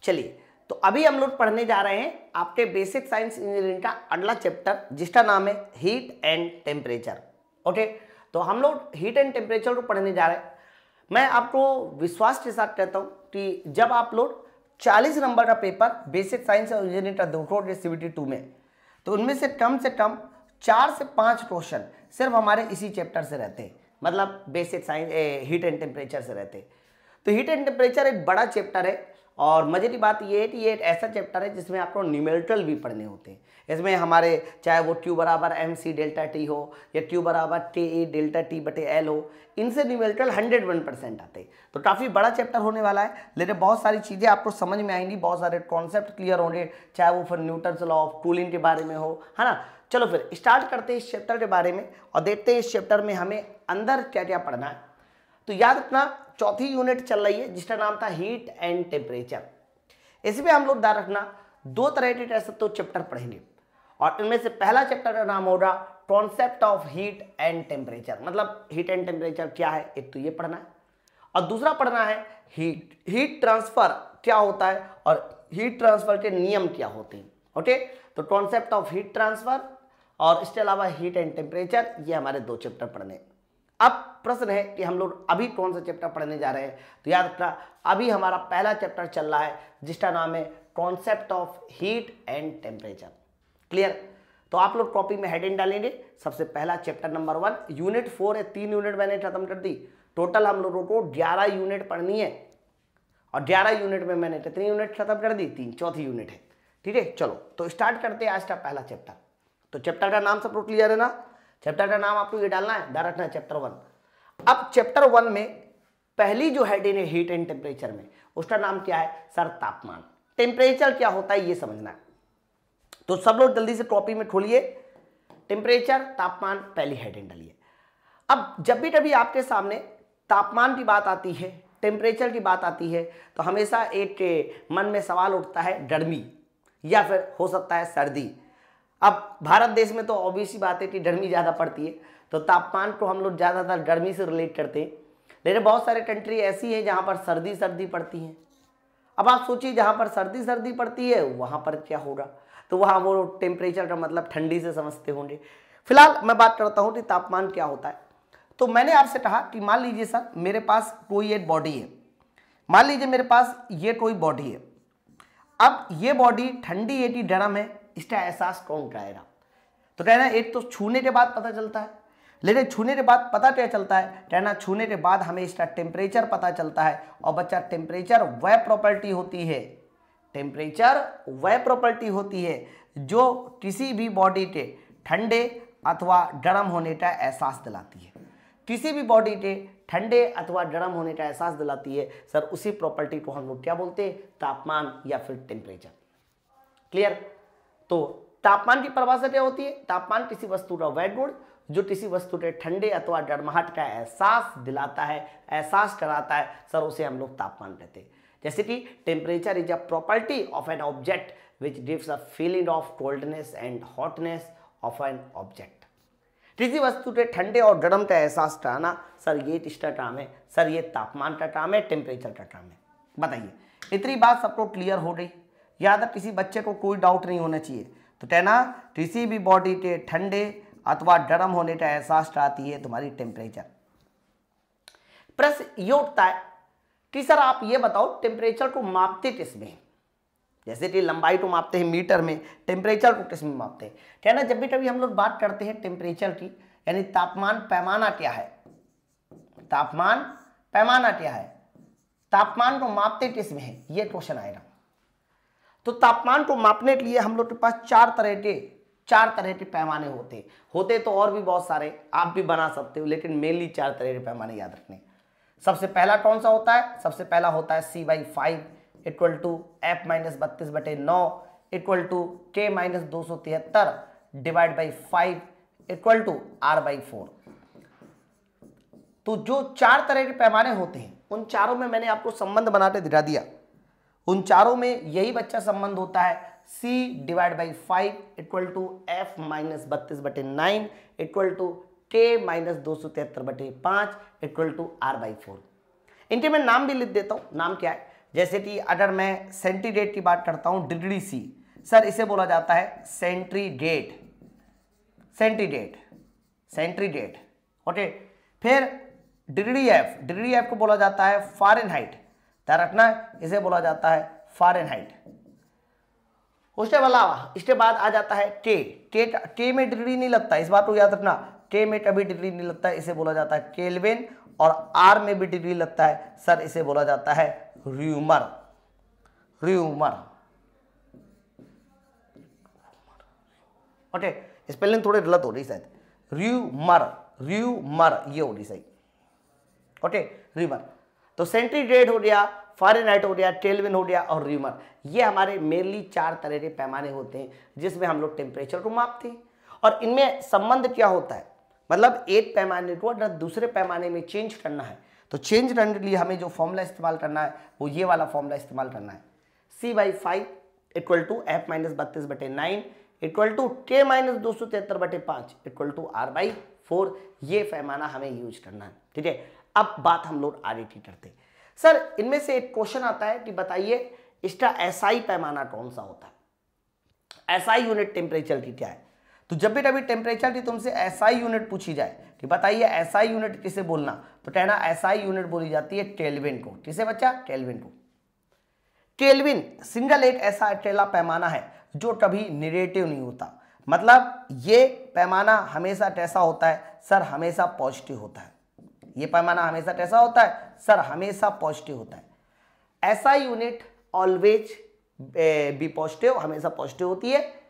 चलिए, तो अभी हम लोग पढ़ने जा रहे हैं आपके बेसिक साइंस इंजीनियरिंग का अगला चैप्टर, जिसका नाम है हीट एंड टेम्परेचर। ओके, तो हम लोग हीट एंड टेम्परेचर को पढ़ने जा रहे हैं। मैं आपको विश्वास के साथ कहता हूं कि जब आप लोग 40 नंबर का पेपर बेसिक साइंस और इंजीनियरिंग का दोगे CBT 2 में, तो उनमें से कम 4 से 5 क्वेश्चन सिर्फ हमारे इसी चैप्टर से रहते हैं, मतलब basic science heat and temperature से रहते हैं। तो हीट एंड टेम्परेचर एक बड़ा चैप्टर है और मजे की बात यह है कि ये एक ऐसा चैप्टर है जिसमें आपको न्यूमेरिकल भी पढ़ने होते हैं। इसमें हमारे चाहे वो Q बराबर MC डेल्टा T हो या Q बराबर KA डेल्टा T बटे L हो, इनसे न्यूमेरिकल 101% आते हैं। तो काफ़ी बड़ा चैप्टर होने वाला है, लेकिन बहुत सारी चीज़ें आपको समझ में आएंगी, बहुत सारे कॉन्सेप्ट क्लियर होंगे, चाहे वो फिर न्यूटन्स लॉ ऑफ कूलिंग के बारे में हो, है ना। चलो फिर स्टार्ट करते हैं इस चैप्टर के बारे में और देखते हैं इस चैप्टर में हमें अंदर क्या क्या पढ़ना है। तो याद रखना, चौथी यूनिट चल रही है जिसका नाम था हीट एंड टेम्परेचर। इसमें हम लोग ध्यान रखना 2 तरह के टेस्ट तो चैप्टर पढ़ेंगे और इनमें से पहला चैप्टर का नाम होगा concept of heat and temperature, मतलब हीट एंड टेम्परेचर क्या है, एक तो ये पढ़ना है और दूसरा पढ़ना है हीट ट्रांसफर क्या होता है और हीट ट्रांसफर के नियम क्या होते हैं। ओके, तो कॉन्सेप्ट ऑफ हीट ट्रांसफर और इसके अलावा हीट एंड टेम्परेचर, ये हमारे 2 चैप्टर पढ़ने। अब प्रश्न है कि हम लोग अभी कौन सा चैप्टर पढ़ने जा रहे हैं। तो याद रखना, अभी हमारा पहला चैप्टर चल रहा है जिसका नाम है concept of heat and temperature. Clear? तो आप लोग कॉपी में हेडिंग डालेंगे, सबसे पहला चैप्टर नंबर 1, यूनिट 4 है, 3 यूनिट मैंने खत्म कर दी। टोटल हम लोगों को 11 यूनिट पढ़नी है और 11 यूनिट में मैंने कितनी यूनिट खत्म कर दी, 3, चौथी यूनिट है। ठीक है, चलो तो स्टार्ट करते हैं आज का पहला चैप्टर। तो चैप्टर का नाम सबको क्लियर है ना? चैप्टर का नाम आपको ये डालना है, ध्यान रखना, चैप्टर 1। अब चैप्टर 1 में पहली जो हेडिंग है हीट एंड टेम्परेचर में, उसका नाम क्या है सर? तापमान। टेम्परेचर क्या होता है ये समझना है। तो सब लोग जल्दी से कॉपी में खोलिए, टेम्परेचर तापमान पहली हेडिंग डालिए। अब जब भी कभी आपके सामने तापमान की बात आती है, टेम्परेचर की बात आती है, तो हमेशा एक मन में सवाल उठता है गर्मी या फिर हो सकता है सर्दी। अब भारत देश में तो ऑब्वियसली बात है कि गर्मी ज़्यादा पड़ती है, तो तापमान को हम लोग ज़्यादातर गर्मी से रिलेट करते हैं, लेकिन बहुत सारे कंट्री ऐसी हैं जहाँ पर सर्दी पड़ती हैं। अब आप सोचिए जहाँ पर सर्दी पड़ती है वहाँ पर क्या होगा, तो वहाँ वो टेम्परेचर का मतलब ठंडी से समझते होंगे। फिलहाल मैं बात करता हूँ कि तापमान क्या होता है। तो मैंने आपसे कहा कि मान लीजिए सर मेरे पास कोई एक बॉडी है, मान लीजिए मेरे पास ये कोई बॉडी है। अब ये बॉडी ठंडी है कि गर्म है, इसका एहसास कौन कराएगा? तो कहना एक तो छूने के बाद पता चलता है, लेकिन छूने के बाद पता क्या चलता है? कहना छूने के बाद हमें इसका टेम्परेचर पता चलता है। और बच्चा टेम्परेचर वह प्रॉपर्टी होती है, टेम्परेचर वह प्रॉपर्टी होती है जो किसी भी बॉडी के ठंडे अथवा गर्म होने का एहसास दिलाती है। किसी भी बॉडी के ठंडे अथवा गर्म होने का एहसास दिलाती है सर, उसी प्रॉपर्टी को हम लोग क्या बोलते हैं? तापमान या फिर टेम्परेचर। क्लियर? तो तापमान की परिभाषा क्या होती है? तापमान किसी वस्तु का वह गुण जो किसी वस्तु के ठंडे अथवा गर्माहट का एहसास दिलाता है, एहसास कराता है सर, उसे हम लोग तापमान कहते हैं। जैसे कि temperature is a property of an object which gives a feeling of coldness and hotness of an object. किसी वस्तु के ठंडे और गर्म का एहसास कराना सर, ये किसका काम है सर? ये तापमान का काम है, टेम्परेचर का काम है। बताइए, इतनी बात सबको क्लियर हो गई? याद है, किसी बच्चे को कोई डाउट नहीं होना चाहिए। तो कहना किसी भी बॉडी के ठंडे अथवा गर्म होने का एहसास कराती है तुम्हारी टेम्परेचर। प्रश्न ये उठता है कि सर आप ये बताओ टेम्परेचर को मापते किसमें? जैसे कि लंबाई को मापते हैं मीटर में, टेम्परेचर को किसमें मापते हैं? कहना जब भी कभी हम लोग बात करते हैं टेम्परेचर की, यानी तापमान पैमाना क्या है, तापमान पैमाना क्या है, तापमान को मापते किसमें है, ये क्वेश्चन आएगा। तो तापमान को मापने के लिए हम लोग के पास 4 तरह के पैमाने होते तो और भी बहुत सारे आप भी बना सकते हो, लेकिन मेनली 4 तरह के पैमाने याद रखने। सबसे पहला कौन सा होता है? सबसे पहला होता है C/5 equal to F-32/9 equal to K-273 divide by 5 equal to R/4। तो जो 4 तरह के पैमाने होते हैं उन चारों में मैंने आपको संबंध बनाते दिखा दिया। उन चारों में यही बच्चा संबंध होता है C/5 equal to F-32/9 equal to K-273/5 equal to R/4। इनके मैं नाम भी लिख देता हूं। नाम क्या है? जैसे कि अगर मैं सेंटीग्रेड की बात करता हूं, डिग्री सी, सर इसे बोला जाता है सेंटीग्रेड, सेंटीग्रेड, सेंटीग्रेड। ओके, फिर डिग्री एफ को बोला जाता है फ़ारेनहाइट, ध्यान रखना है, इसे बोला जाता है फ़ारेनहाइट। उसके अलावा इसके बाद आ जाता है के में डिग्री नहीं लगता, इस बात को याद रखना, के में कभी डिग्री नहीं लगता है, इसे बोला जाता है केल्विन। और आर में भी डिग्री लगता है, सर इसे बोला जाता है र्यूमर, र्यूमर। ओके, स्पेलिंग थोड़ी गलत हो रही शायद, र्यूमर, र्यूमर ये हो रही सही। Okay, rumour. तो सेंटीग्रेड हो गया, फ़ारेनहाइट हो गया, केल्विन हो गया और र्यूमर। ये हमारे मेनली 4 तरह के पैमाने होते हैं जिसमें हम लोग टेम्परेचर को मापते हैं। और इनमें संबंध क्या होता है, मतलब एक पैमाने को अगर दूसरे पैमाने में चेंज करना है तो चेंज करने के लिए हमें जो फॉर्मूला इस्तेमाल करना है वो ये वाला फॉर्मूला इस्तेमाल करना है, C/5 equal to F-32/9 equal to K-273/5 equal to R/4। ये पैमाना हमें यूज करना है, ठीक है। अब बात हम लोग आगे की करते हैं। सर इनमें से एक क्वेश्चन आता है कि बताइए इसका SI पैमाना कौन सा होता है, SI यूनिट टेम्परेचर की क्या है। तो जब भी कभी टेम्परेचर की तुमसे SI यूनिट पूछी जाए कि बताइए SI यूनिट किसे बोलना, तो कहना SI यूनिट बोली जाती है केल्विन को। किसे बच्चा, केल्विन को। केल्विन सिंगल एक ऐसा अकेला पैमाना है जो कभी नेगेटिव नहीं होता, मतलब ये पैमाना हमेशा कैसा होता है सर, हमेशा पॉजिटिव होता है। ये पैमाना हमेशा कैसा होता है सर, हमेशा पॉजिटिव होता है। SI unit always be positive, हमेशा पॉजिटिव होती है।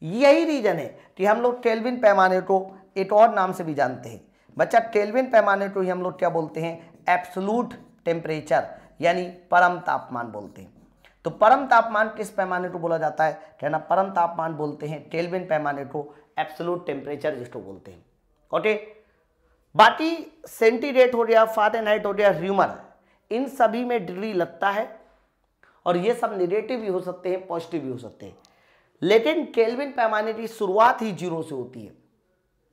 यही रीजन है कि हम लोग केल्विन पैमाने को एक और नाम से भी जानते हैं बच्चा। केल्विन पैमाने को ही हम लोग क्या बोलते हैं, एब्सोल्यूट टेम्परेचर यानी परम तापमान बोलते हैं। तो परम तापमान किस पैमाने को बोला जाता है, कहना परम तापमान बोलते हैं केल्विन पैमाने को, एब्सोल्यूट टेम्परेचर जिसको बोलते हैं। ओके, बाकी सेंटीग्रेड हो गया, फ़ारेनहाइट हो गया, र्यूमर, इन सभी में डिग्री लगता है और ये सब नेगेटिव भी हो सकते हैं, पॉजिटिव भी हो सकते हैं। लेकिन केल्विन पैमाने की शुरुआत ही 0 से होती है।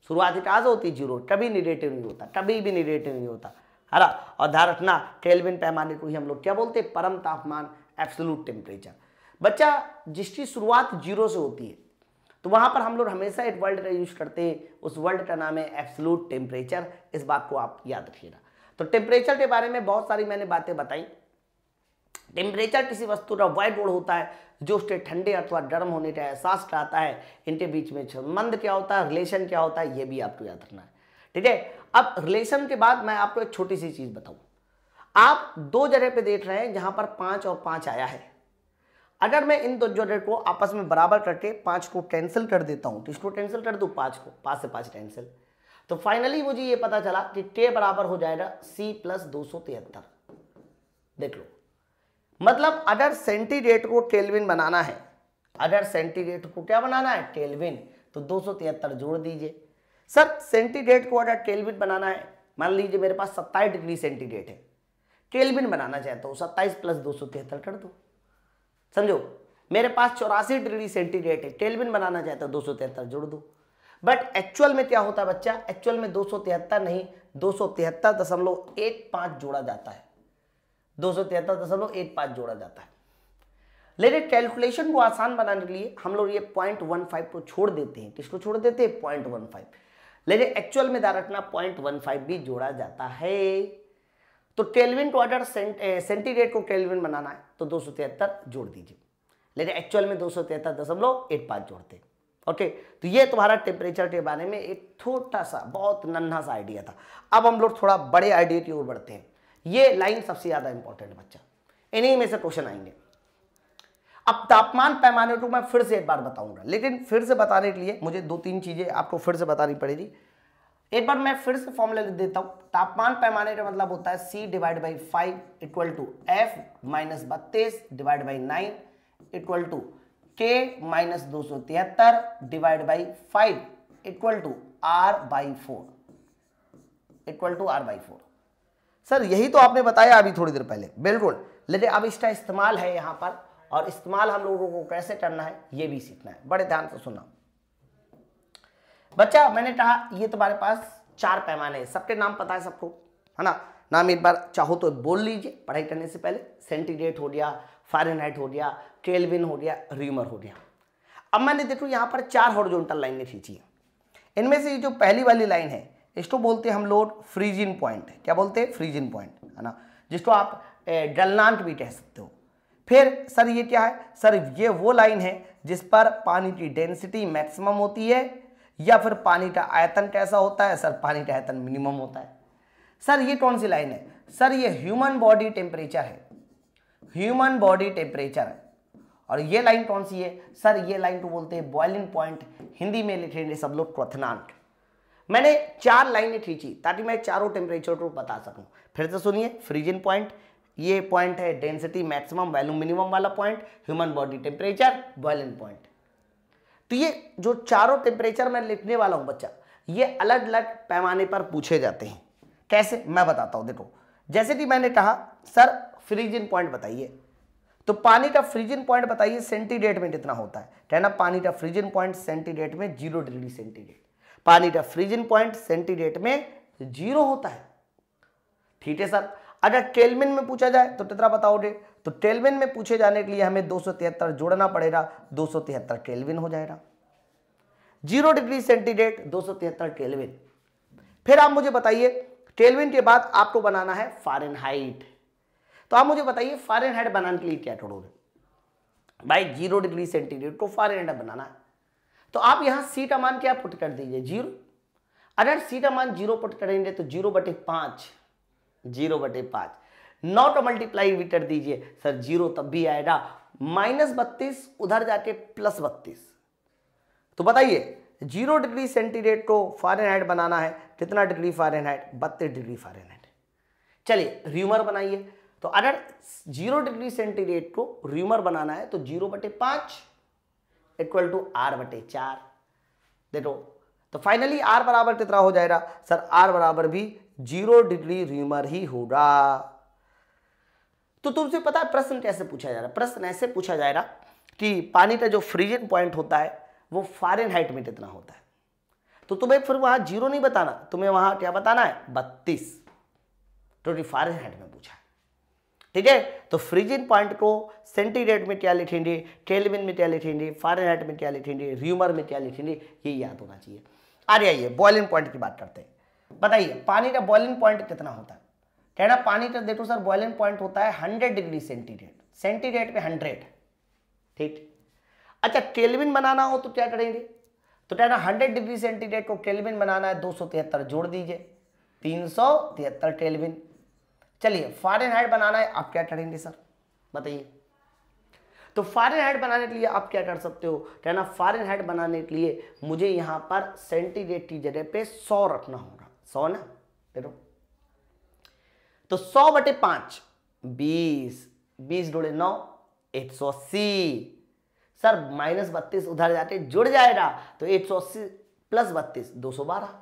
शुरुआत ही कहाँ से होती है, 0, कभी नेगेटिव नहीं होता, कभी भी नेगेटिव नहीं होता, है ना। और ध्यान रखना केल्विन पैमाने को ही हम लोग क्या बोलते हैं, परम तापमान, एब्सोल्यूट टेम्परेचर। बच्चा जिसकी शुरुआत 0 से होती है तो वहां पर हम लोग हमेशा एक वर्ड का यूज करते हैं, उस वर्ड का नाम है एब्सोल्यूट टेम्परेचर। इस बात को आप याद रखिएगा। तो टेम्परेचर के बारे में बहुत सारी मैंने बातें बताई। टेम्परेचर किसी वस्तु का वह गुण होता है जो उसके ठंडे अथवा गर्म होने का एहसास कराता है। इनके बीच में संबंध क्या होता है, रिलेशन क्या होता है, ये भी आपको याद रखना है, ठीक है। अब रिलेशन के बाद मैं आपको एक छोटी सी चीज बताऊं। आप 2 जगह पे देख रहे हैं जहां पर 5 और 5 आया है। अगर मैं इन 2 जगह को आपस में बराबर करके 5 को कैंसिल कर देता हूं, तो इसको कैंसिल कर दूं, 5 को, 5 से 5 कैंसिल, तो फाइनली मुझे ये पता चला कि K बराबर हो जाएगा C + 273। देख लो, मतलब अगर सेंटीग्रेड को केल्विन बनाना है, अगर सेंटीग्रेड को क्या बनाना है, केल्विन, तो 273 जोड़ दीजिए। सर सेंटीग्रेड को अगर केल्विन बनाना है, मान लीजिए मेरे पास 27 डिग्री सेंटीग्रेड है, केल्विन बनाना चाहता हूँ, 27 + 273 कर दो। समझो, मेरे पास 84 डिग्री सेंटीग्रेड है, केल्विन बनाना चाहता हूँ, 273 जोड़ दो। बट एक्चुअल में क्या होता है बच्चा, एक्चुअल में 273 नहीं, 273.15 जोड़ा जाता है, 273.15 जोड़ा जाता है। लेकिन कैलकुलेशन को आसान बनाने के लिए हम लोग ये 0.15 को छोड़ देते हैं। किसको छोड़ देते हैं, 0.15। लेकिन एक्चुअल में ध्यान रखना 0.15 भी जोड़ा जाता है। तो केल्विन को अगर सेंटीग्रेड को केल्विन बनाना है तो 273 जोड़ दीजिए, लेकिन एक्चुअल में 273.15 जोड़ते हैं। ओके, तो ये तुम्हारा टेम्परेचर के बारे में एक छोटा सा, बहुत नन्हा सा आइडिया था। अब हम लोग थोड़ा बड़े आइडिया की ओर बढ़ते हैं। ये लाइन सबसे ज्यादा इंपॉर्टेंट है बच्चा, इन्हीं में से क्वेश्चन आएंगे। अब तापमान पैमाने को मैं फिर से एक बार बताऊंगा, लेकिन फिर से बताने के लिए मुझे 2-3 चीजें आपको फिर से बतानी पड़ेगी। एक बार मैं फिर से फॉर्मूला लिख देता हूं। तापमान पैमाने का मतलब होता है C/5 equal to F-32/9 equal to K-273/5 equal to R/4 equal to R/4। Sir यही तो आपने बताया अभी थोड़ी देर पहले, बिल्कुल। लेकिन अब इसका इस्तेमाल है यहाँ पर, और इस्तेमाल हम लोगों को कैसे करना है ये भी सीखना है। बड़े ध्यान से सुनना बच्चा। मैंने कहा ये तुम्हारे पास 4 पैमाने हैं, सबके नाम पता है सबको, है ना। नाम एक बार चाहो तो बोल लीजिए पढ़ाई करने से पहले। सेंटीग्रेड हो गया, फ़ारेनहाइट हो गया, केल्विन हो गया, र्यूमर हो गया। अब मैंने देखो यहाँ पर 4 हॉरिजॉन्टल लाइनें खींची है। इनमें से जो पहली वाली लाइन है इसको बोलते हैं हम लोग फ्रीजिंग पॉइंट। क्या बोलते हैं? फ्रीजिंग पॉइंट, है ना, जिसको आप गलनांक भी कह सकते हो। फिर सर ये क्या है? सर ये वो लाइन है जिस पर पानी की डेंसिटी मैक्सिमम होती है, या फिर पानी का आयतन कैसा होता है? सर पानी का आयतन मिनिमम होता है। सर ये कौन सी लाइन है? सर ये ह्यूमन बॉडी टेम्परेचर है, ह्यूमन बॉडी टेम्परेचर है। और ये लाइन कौन सी है? सर ये लाइन को बोलते हैं बॉइलिंग पॉइंट, हिंदी में लिखेंगे सब लोग क्वथनांक। मैंने 4 लाइनें खींची ताकि मैं चारों टेम्परेचर को बता सकूं। फिर से सुनिए, फ्रीजिंग पॉइंट, ये पॉइंट है डेंसिटी मैक्सिमम वैल्यू मिनिमम वाला point, human body temperature, boiling point. तो ये जो चारों टेम्परेचर मैं लिखने वाला हूं बच्चा, ये अलग अलग पैमाने पर पूछे जाते हैं। कैसे? मैं बताता हूं। देखो, जैसे कि मैंने कहा सर फ्रीजिंग पॉइंट बताइए, तो पानी का फ्रीजिंग पॉइंट बताइए सेंटीग्रेड में कितना होता है? कहना पानी का फ्रीजिंग पॉइंट सेंटीग्रेड में 0 डिग्री सेंटीग्रेड। पानी का फ्रीजिंग पॉइंट सेंटीग्रेड में 0 होता है। ठीक है सर। अगर केल्विन में पूछा जाए तो कितना बताओगे? तो केल्विन में पूछे जाने के लिए हमें 273 जोड़ना पड़ेगा, 273 केल्विन हो जाएगा। 0 डिग्री सेंटीग्रेड 273 केल्विन। फिर आप मुझे बताइए केल्विन के बाद आपको बनाना है फ़ारेनहाइट। तो आप मुझे बताइए फ़ारेनहाइट बनाने के लिए क्या करोगे? भाई 0 डिग्री सेंटीग्रेड को फ़ारेनहाइट बनाना है, तो आप यहां सी का मान क्या पुट कर दीजिए? 0। अगर सी का मान 0 पुट करेंगे तो 0/5, 0/5। 9 का मल्टीप्लाई भी कर दीजिए सर, 0 तब भी आएगा, -32 उधर जाके +32। तो बताइए 0 डिग्री सेंटीग्रेड को फ़ारेनहाइट बनाना है, कितना डिग्री फ़ारेनहाइट? 32 degree Fahrenheit. चलिए र्यूमर बनाइए। तो अगर 0 डिग्री सेंटीग्रेड को र्यूमर बनाना है तो 0/5 = R/4। देखो तो फाइनली R बराबर कितना हो जाएगा? सर R बराबर भी 0 डिग्री र्यूमर ही होगा। तो तुमसे पता है प्रश्न कैसे पूछा जा रहा है? प्रश्न ऐसे पूछा जाएगा कि पानी का जो फ्रीजिंग पॉइंट होता है वो फ़ारेनहाइट में कितना होता है। तो तुम्हें फिर वहां 0 नहीं बताना, तुम्हें वहां क्या बताना है? 32, क्योंकि फ़ारेनहाइट में पूछा है। ठीक है। तो फ्रीजिंग पॉइंट को सेंटीग्रेड में क्या लिखेंगे, केल्विन में क्या लिखेंगे, फ़ारेनहाइट में क्या लिखेंगे, र्यूमर में क्या लिखेंगे, ये याद होना चाहिए। आइए बॉइलिंग पॉइंट की बात करते हैं। बताइए पानी का बॉइलिंग पॉइंट कितना होता है? कहना पानी का देखो सर बॉइलिंग पॉइंट होता है 100 डिग्री सेंटीग्रेड, सेंटीग्रेड पे 100। ठीक। अच्छा केल्विन बनाना हो तो क्या करेंगे? तो कहना 100 डिग्री सेंटीग्रेड को केल्विन बनाना है, 273 जोड़ दीजिए, 373 केल्विन। चलिए फ़ारेनहाइट बनाना है, आप क्या करेंगे सर बताइए? तो फ़ारेनहाइट बनाने के लिए आप क्या कर सकते हो? कहना फ़ारेनहाइट बनाने के लिए मुझे यहां पर सेंटीग्रेड की जगह पे 100 रखना होगा। 100 ना, देखो तो 100/5 20, 20 × 9 180। सर -32 उधर जाके जुड़ जाएगा, तो 180 + 32 212।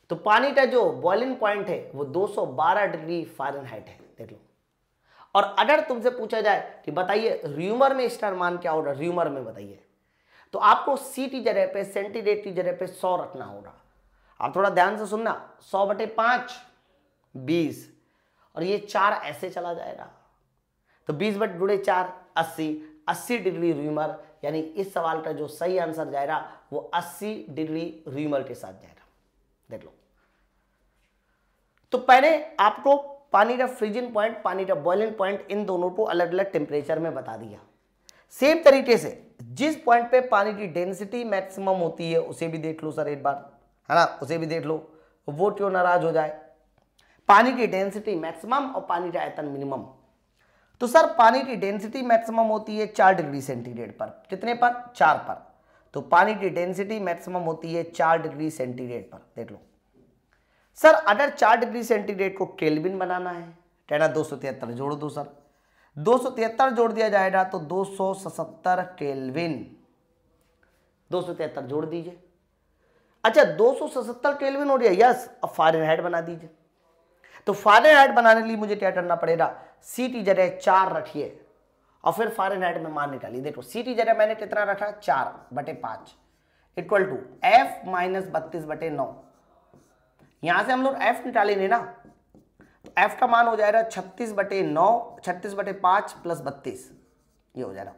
तो पानी का जो बॉइलिंग पॉइंट है वो 212 डिग्री फ़ारेनहाइट है, देख लो। और अगर तुमसे पूछा जाए कि बताइए र्यूमर में इसका मान क्या होगा, र्यूमर में बताइए, तो आपको सी की जगह पे सेंटीग्रेड की जगह पे 100 रखना होगा। आप थोड़ा ध्यान से सुनना, 100/5 20, और ये 4 ऐसे चला जाएगा, तो 20/4 80, 80 डिग्री र्यूमर, यानी इस सवाल का जो सही आंसर जाएगा वो 80 डिग्री र्यूमर के साथ जाएगा। देख लो। तो पहले आपको पानी का फ्रीजिंग पॉइंट, पानी का बॉइलिंग पॉइंट, इन दोनों को अलग अलग टेम्परेचर में बता दिया। सेम तरीके से जिस पॉइंट पे पानी की डेंसिटी मैक्सिमम होती है उसे भी देख लो सर एक बार, है ना, उसे भी देख लो, वो क्यों नाराज हो जाए। पानी की डेंसिटी मैक्सिमम और पानी का आयतन मिनिमम। तो सर पानी की डेंसिटी मैक्सिमम होती है 4 डिग्री सेंटीग्रेड पर, कितने पर? 4 पर। तो पानी की डेंसिटी मैक्सिमम होती है 4 डिग्री सेंटीग्रेड पर, देख लो। सर अगर 4 डिग्री सेंटीग्रेड को केल्विन बनाना है, कहना 273 जोड़ दो सर, 273 जोड़ दिया जाएगा तो 277 केल्विन, 273 जोड़ दीजिए। अच्छा 277 केल्विन हो गया, यस। अब फ़ारेनहाइट बना दीजिए। तो फ़ारेनहाइट बनाने के लिए मुझे क्या करना पड़ेगा? सी की जगह 4 रखिए और फिर फ़ारेनहाइट में मान निकालिए। देखो सी की जगह मैंने कितना रखा? 4/5 इक्वल टू F - 32/9। यहां से हम लोग F निकालेंगे ना, तो एफ का मान हो जाएगा 36/9, 36/5 प्लस 32, ये हो जाएगा।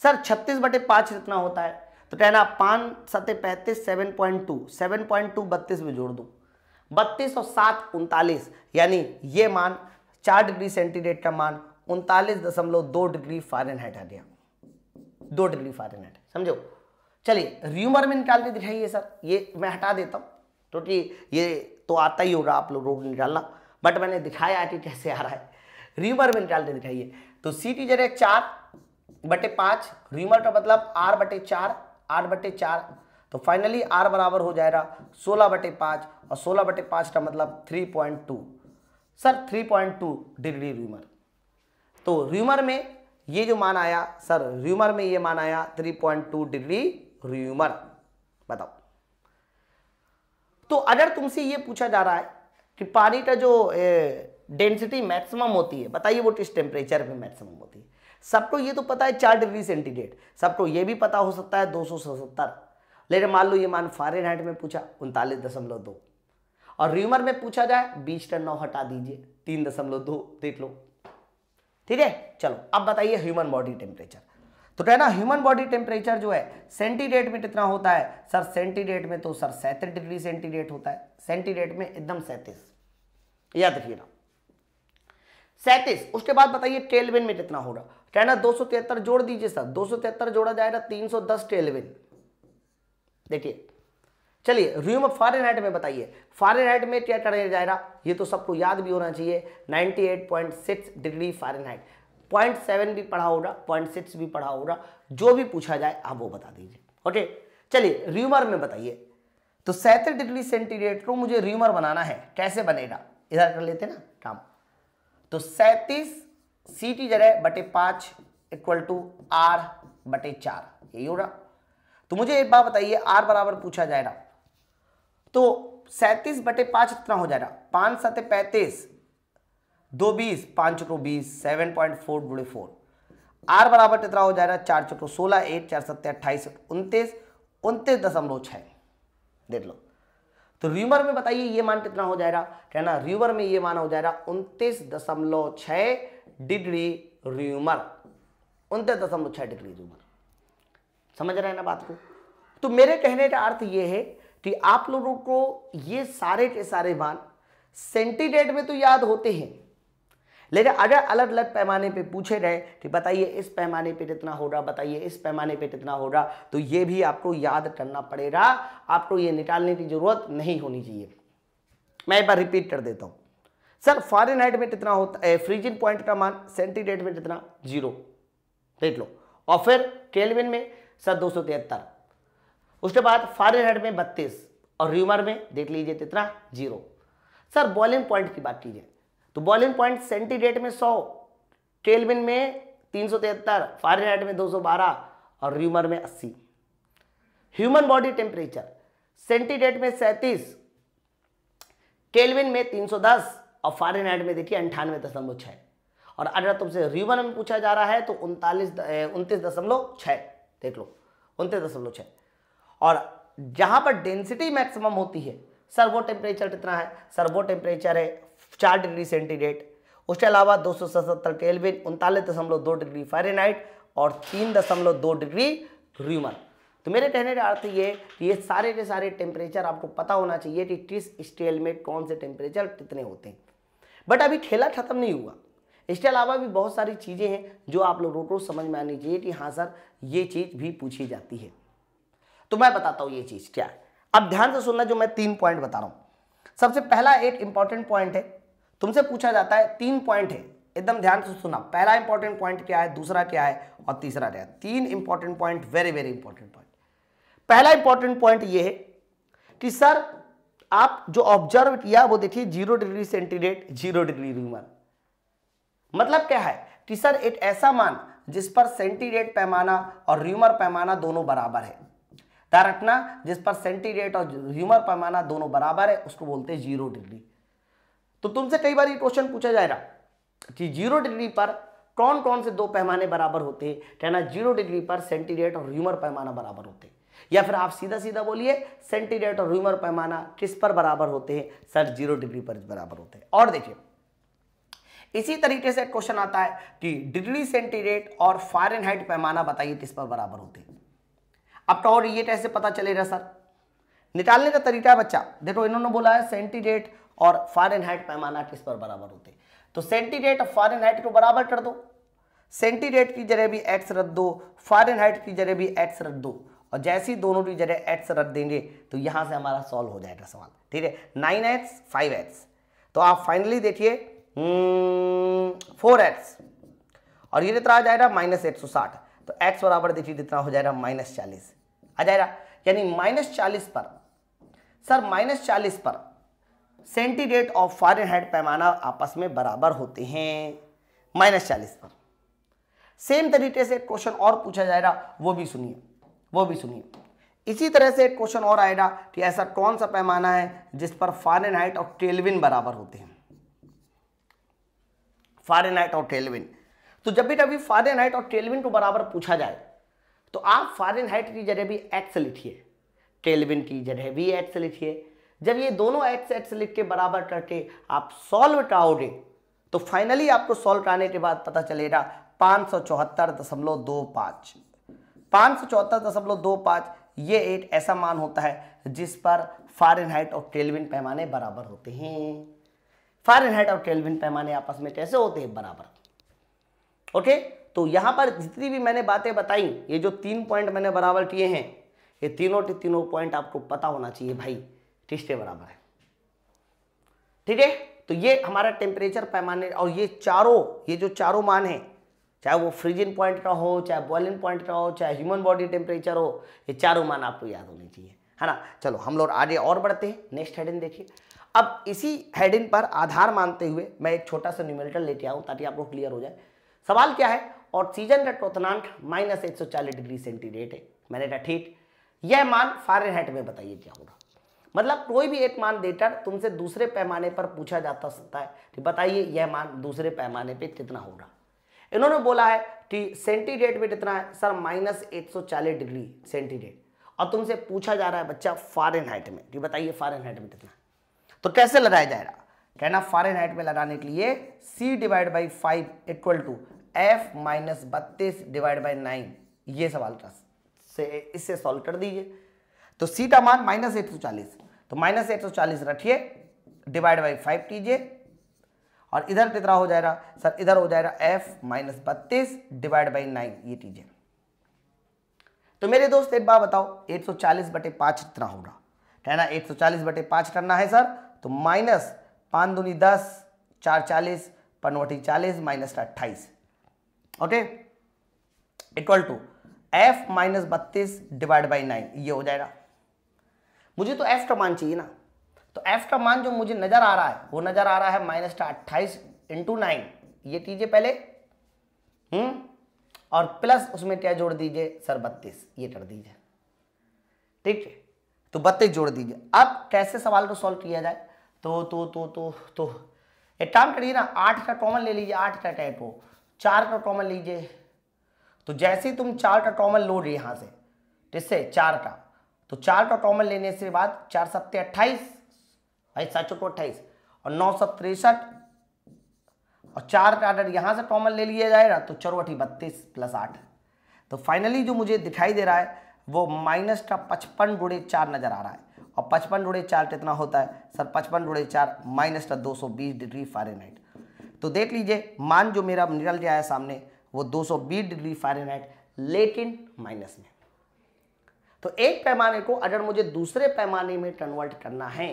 सर 36/5 कितना होता है, तो कहना 5 7 35, 7.2, 7.2 32 में जोड़ दो, 32 और 7 39, यानी ये मान 4 डिग्री सेंटीग्रेड का मान 39.2 डिग्री फ़ारेनहाइट आ गया, 2 डिग्री फ़ारेनहाइट, समझो। चलिए र्यूमर में निकाल के दिखाइए सर, ये मैं हटा देता हूँ क्योंकि ये तो आता ही होगा आप लोगों को निकालना, बट मैंने दिखाया कि कैसे आ रहा है। र्यूमर में निकाल के दिखाइए, तो सी टी जरे 4/5, र्यूमर का मतलब R/4, R/4, तो फाइनली R बराबर हो जाएगा 16/5, और 16/5 का मतलब 3.2, सर 3.2 डिग्री र्यूमर। तो र्यूमर में ये जो मान आया सर, र्यूमर में ये मान आया 3.2 डिग्री र्यूमर, बताओ। तो अगर तुमसे ये पूछा जा रहा है कि पानी का जो डेंसिटी मैक्सिमम होती है, बताइए वो किस टेम्परेचर पे मैक्सिमम होती है। सबको ये तो पता है 4 डिग्री सेंटीग्रेड, सबको ये भी पता हो सकता है 277, लेकिन मान लो ये मान फ़ारेनहाइट में पूछा 39.2, और र्यूमर में पूछा जाए 20/9 हटा दीजिए 3.2, देख लो, ठीक है। चलो अब बताइए ह्यूमन बॉडी टेम्परेचर। तो कहना ह्यूमन बॉडी टेम्परेचर जो है सेंटीग्रेड में कितना होता है, सर सेंटीग्रेड में तो सर 37 डिग्री सेंटीग्रेड होता है, सेंटीग्रेड में एकदम 37, याद रखिएगा 37। उसके बाद बताइए केल्विन में कितना होगा, कहना 273 जोड़ दीजिए सर, 273 जोड़ा जाएगा 310 केल्विन, देखिए। चलिए र्यूमर फ़ारेनहाइट में बताइए, फ़ारेनहाइट में क्या कराया जाएगा, ये तो सबको याद भी होना चाहिए, 98.6 डिग्री फ़ारेनहाइट, 0.7 भी पढ़ा होगा, 0.6 भी पढ़ा होगा, जो भी पूछा जाए आप वो बता दीजिए, ओके। चलिए र्यूमर में बताइए, तो 37 डिग्री सेंटीग्रेड को मुझे र्यूमर बनाना है, कैसे बनेगा, इधर कर लेते ना काम। तो 37 सी टी जगह बटे 5 इक्वल टू R/4, यही होगा। तो मुझे एक बात बताइए, R बराबर पूछा जाएगा, तो 37/5 कितना हो जाएगा, 5 7 35, 2 20, 5 चौको 20, 7.4 गुणे 4, R बराबर कितना हो जाएगा, 4 चौको 16, 1 4 7 28, 29, 29.6, देख लो। तो र्यूमर में बताइए ये मान कितना हो जाएगा, कहना र्यूमर में ये मान हो जाएगा 29.6 डिग्री र्यूमर, 29.6 डिग्री र्यूमर, समझ रहे हैं ना बात को। तो मेरे कहने का अर्थ ये है कि आप लोगों को ये सारे के सारे मान सेंटीग्रेड में तो याद होते हैं, लेकिन अगर अलग अलग पैमाने पे पूछे गए कि बताइए इस पैमाने पे कितना होगा, बताइए इस पैमाने पे कितना होगा, तो ये भी आपको याद करना पड़ेगा, आपको ये निकालने की जरूरत नहीं होनी चाहिए। मैं एक बार रिपीट कर देता हूँ, सर फ़ारेनहाइट में कितना होता है, फ्रीजिंग पॉइंट का मान, सेंटीग्रेड में कितना 0, देख लो, और फिर केल्विन में सर 273, उसके बाद फ़ारेनहाइट में 32, और र्यूमर में देख लीजिए कितना 0। सर बॉइलिंग पॉइंट की बात कीजिए, तो बॉइलिंग पॉइंट सेंटीग्रेड में 100, केल्विन में 373, फ़ारेनहाइट में 212, और र्यूमर में 80। ह्यूमन बॉडी टेम्परेचर सेंटीग्रेड में 37, केल्विन में 310, और फ़ारेनहाइट में देखिए 98.6, और अगर तुमसे र्यूमर में पूछा जा रहा है तो 29.6, देख लो 29.6। और जहां पर डेंसिटी मैक्सिमम होती है सर वो टेम्परेचर कितना है, सर वो टेम्परेचर है 4 डिग्री सेंटीग्रेड, उसके अलावा 277 केल्विन, 39.2 डिग्री फ़ारेनहाइट, और 3.2 डिग्री र्यूमर। तो मेरे कहने का अर्थ ये कि ये सारे के सारे टेम्परेचर आपको पता होना चाहिए कि किस स्केल में कौन से टेम्परेचर कितने होते हैं। बट अभी खेला खत्म नहीं हुआ, इसके अलावा भी बहुत सारी चीज़ें हैं जो आप लोगों को समझ में आनी चाहिए कि हाँ सर ये चीज़ भी पूछी जाती है। तो मैं बताता हूँ ये चीज़ क्या है, अब ध्यान से सुनना, जो मैं 3 पॉइंट बता रहा हूँ। सबसे पहला एक इंपॉर्टेंट पॉइंट है, तुमसे पूछा जाता है 3 पॉइंट है, एकदम ध्यान से सुनना। पहला इंपॉर्टेंट पॉइंट क्या है, दूसरा क्या है, और तीसरा क्या है। 3 important point, very very important point. पहला इंपॉर्टेंट पॉइंट ये है कि सर आप जो ऑब्जर्व किया वो देखिए 0 डिग्री सेंटीग्रेड, 0 डिग्री र्यूमर। मतलब क्या है कि सर एक ऐसा मान जिस पर सेंटीग्रेड पैमाना और र्यूमर पैमाना दोनों बराबर है, ध्यान रखना, जिस पर सेंटीग्रेड और र्यूमर पैमाना दोनों बराबर है उसको बोलते हैं 0 डिग्री। तो तुमसे कई बार ये क्वेश्चन पूछा जाएगा कि 0 डिग्री पर कौन कौन से 2 पैमाने बराबर होते हैं, कहना 0 डिग्री पर सेंटीग्रेड और र्यूमर पैमाना बराबर होते हैं। या फिर आप सीधा सीधा बोलिए सेंटीग्रेड और र्यूमर पैमाना किस पर बराबर होते हैं सर, 0 डिग्री पर बराबर होते हैं। और देखिए इसी तरीके से क्वेश्चन आता है कि डिग्री सेंटीग्रेड और फ़ारेनहाइट पैमाना बताइए किस पर बराबर होते हैं। अब तो और ये कैसे पता चलेगा सर, निकालने का तरीका है बच्चा। देखो इन्होंने बोला है सेंटीग्रेड और फ़ारेनहाइट पैमाना किस पर बराबर होते हैं, तो सेंटीग्रेड और फ़ारेनहाइट को बराबर कर दो। सेंटीग्रेड की जगह भी एक्स रख दो, फ़ारेनहाइट की जगह भी एक्स रख दो, और जैसी दोनों की जगह एक्स रख देंगे तो यहां से हमारा सॉल्व हो जाएगा सवाल। ठीक है, 9x 5x, तो आप फाइनली देखिए 4x, और ये कितना आ जाएगा -160, तो x बराबर देखिए कितना हो जाएगा -40 आ जाएगा। यानी -40 पर सर, -40 पर सेंटीग्रेड और फ़ारेनहाइट पैमाना आपस में बराबर होते हैं -40 पर। सेम तरीके से क्वेश्चन और पूछा जाएगा, वो भी सुनिए। इसी तरह से क्वेश्चन और आएगा कि ऐसा कौन सा पैमाना है जिस पर फ़ारेनहाइट और केल्विन बराबर होते हैं, फ़ारेनहाइट और केल्विन। तो जब भी कभी फ़ारेनहाइट और केल्विन को बराबर पूछा जाए तो आप फ़ारेनहाइट की जगह भी एक्स लिखिए, केल्विन की जगह भी एक्स लिखिए। जब ये दोनों एक्स लिख के बराबर करके आप सॉल्व कराओगे तो फाइनली आपको सॉल्व कराने के बाद पता चलेगा 574.25, 574.25 ये एक ऐसा मान होता है जिस पर फ़ारेनहाइट और केल्विन पैमाने बराबर होते हैं। फ़ारेनहाइट और केल्विन पैमाने आपस में कैसे होते हैं, बराबर। ओके, तो यहां पर जितनी भी मैंने बातें बताई, ये जो 3 पॉइंट मैंने बराबर किए हैं, ये तीनों के तीनों पॉइंट आपको पता होना चाहिए भाई, किसके बराबर है। ठीक है, तो ये हमारा टेम्परेचर पैमाने, और ये जो चारों मान हैं, चाहे वो फ्रीजिंग पॉइंट का हो, चाहे बॉइलिंग पॉइंट का हो, चाहे ह्यूमन बॉडी टेम्परेचर हो, ये चारों मान आपको याद होने चाहिए, है ना। चलो हम लोग आगे और बढ़ते हैं, नेक्स्ट हेडिंग देखिए। अब इसी हेडिंग पर आधार मानते हुए मैं एक छोटा सा न्यूमेरिकल लेके आऊँ ताकि आपको क्लियर हो जाए। सवाल क्या है, ऑक्सीजन का क्वथनांक -140 डिग्री सेंटीग्रेड है। मैंने कहा ठीक, यह मान फ़ारेनहाइट में बताइए क्या होगा। मतलब कोई भी एक मान देकर तुमसे दूसरे पैमाने पर पूछा जाता सकता है कि बताइए यह मान दूसरे पैमाने पे कितना होगा। इन्होंने बोला है कि सेंटीग्रेड में कितना है सर, -140 डिग्री सेंटीग्रेड, और तुमसे पूछा जा रहा है बच्चा फ़ारेनहाइट में कि बताइए फ़ारेनहाइट में कितना। तो कैसे लगाया जाएगा, कहना फ़ारेनहाइट में लगाने के लिए C/5 = F - 32/9, ये सवाल का से इससे सॉल्व कर दीजिए। तो C का मान -140, तो -140 रखिए, /5 कीजिए, और इधर कितना हो जाएगा सर, इधर हो जाएगा F - 32/9, ये कीजिए। तो मेरे दोस्त एक बात बताओ, 140/5 कितना होगा, कहना 140/5 करना है सर, तो -5 दूनी 10, 4 40, 5 40, -28, ओके, इक्वल टू F - 32/9, ये हो जाएगा। मुझे तो F का मान चाहिए ना, तो F का मान जो मुझे नजर आ रहा है वो नजर आ रहा है -28 × 9, ये कीजिए पहले, और प्लस उसमें क्या जोड़ दीजिए सर, 32, ये कर दीजिए। ठीक है, तो 32 जोड़ दीजिए। अब कैसे सवाल को सॉल्व किया जाए, तो एक काम करिए ना, 8 का कॉमन ले लीजिए, 8 का टाइप हो, 4 का कॉमन लीजिए। तो जैसे ही तुम 4 का कॉमन लो यहाँ से, किससे, 4 का, तो 4 का कॉमन लेने से बाद 4 × 7 = 28, भाई 7 × 28, और 9 × 7 = 63, और 4 का अगर यहाँ से कॉमन ले लिया जाएगा तो 4 × 32 + 8, तो फाइनली जो मुझे दिखाई दे रहा है वो -55 × 4 नजर आ रहा है, और 55 × 4 कितना होता है सर, 55 × 4 -220 डिग्री फ़ारेनहाइट। तो देख लीजिए मान जो मेरा निकल गया है सामने वो 220 डिग्री फ़ारेनहाइट, लेकिन माइनस में। तो एक पैमाने को अगर मुझे दूसरे पैमाने में कन्वर्ट करना है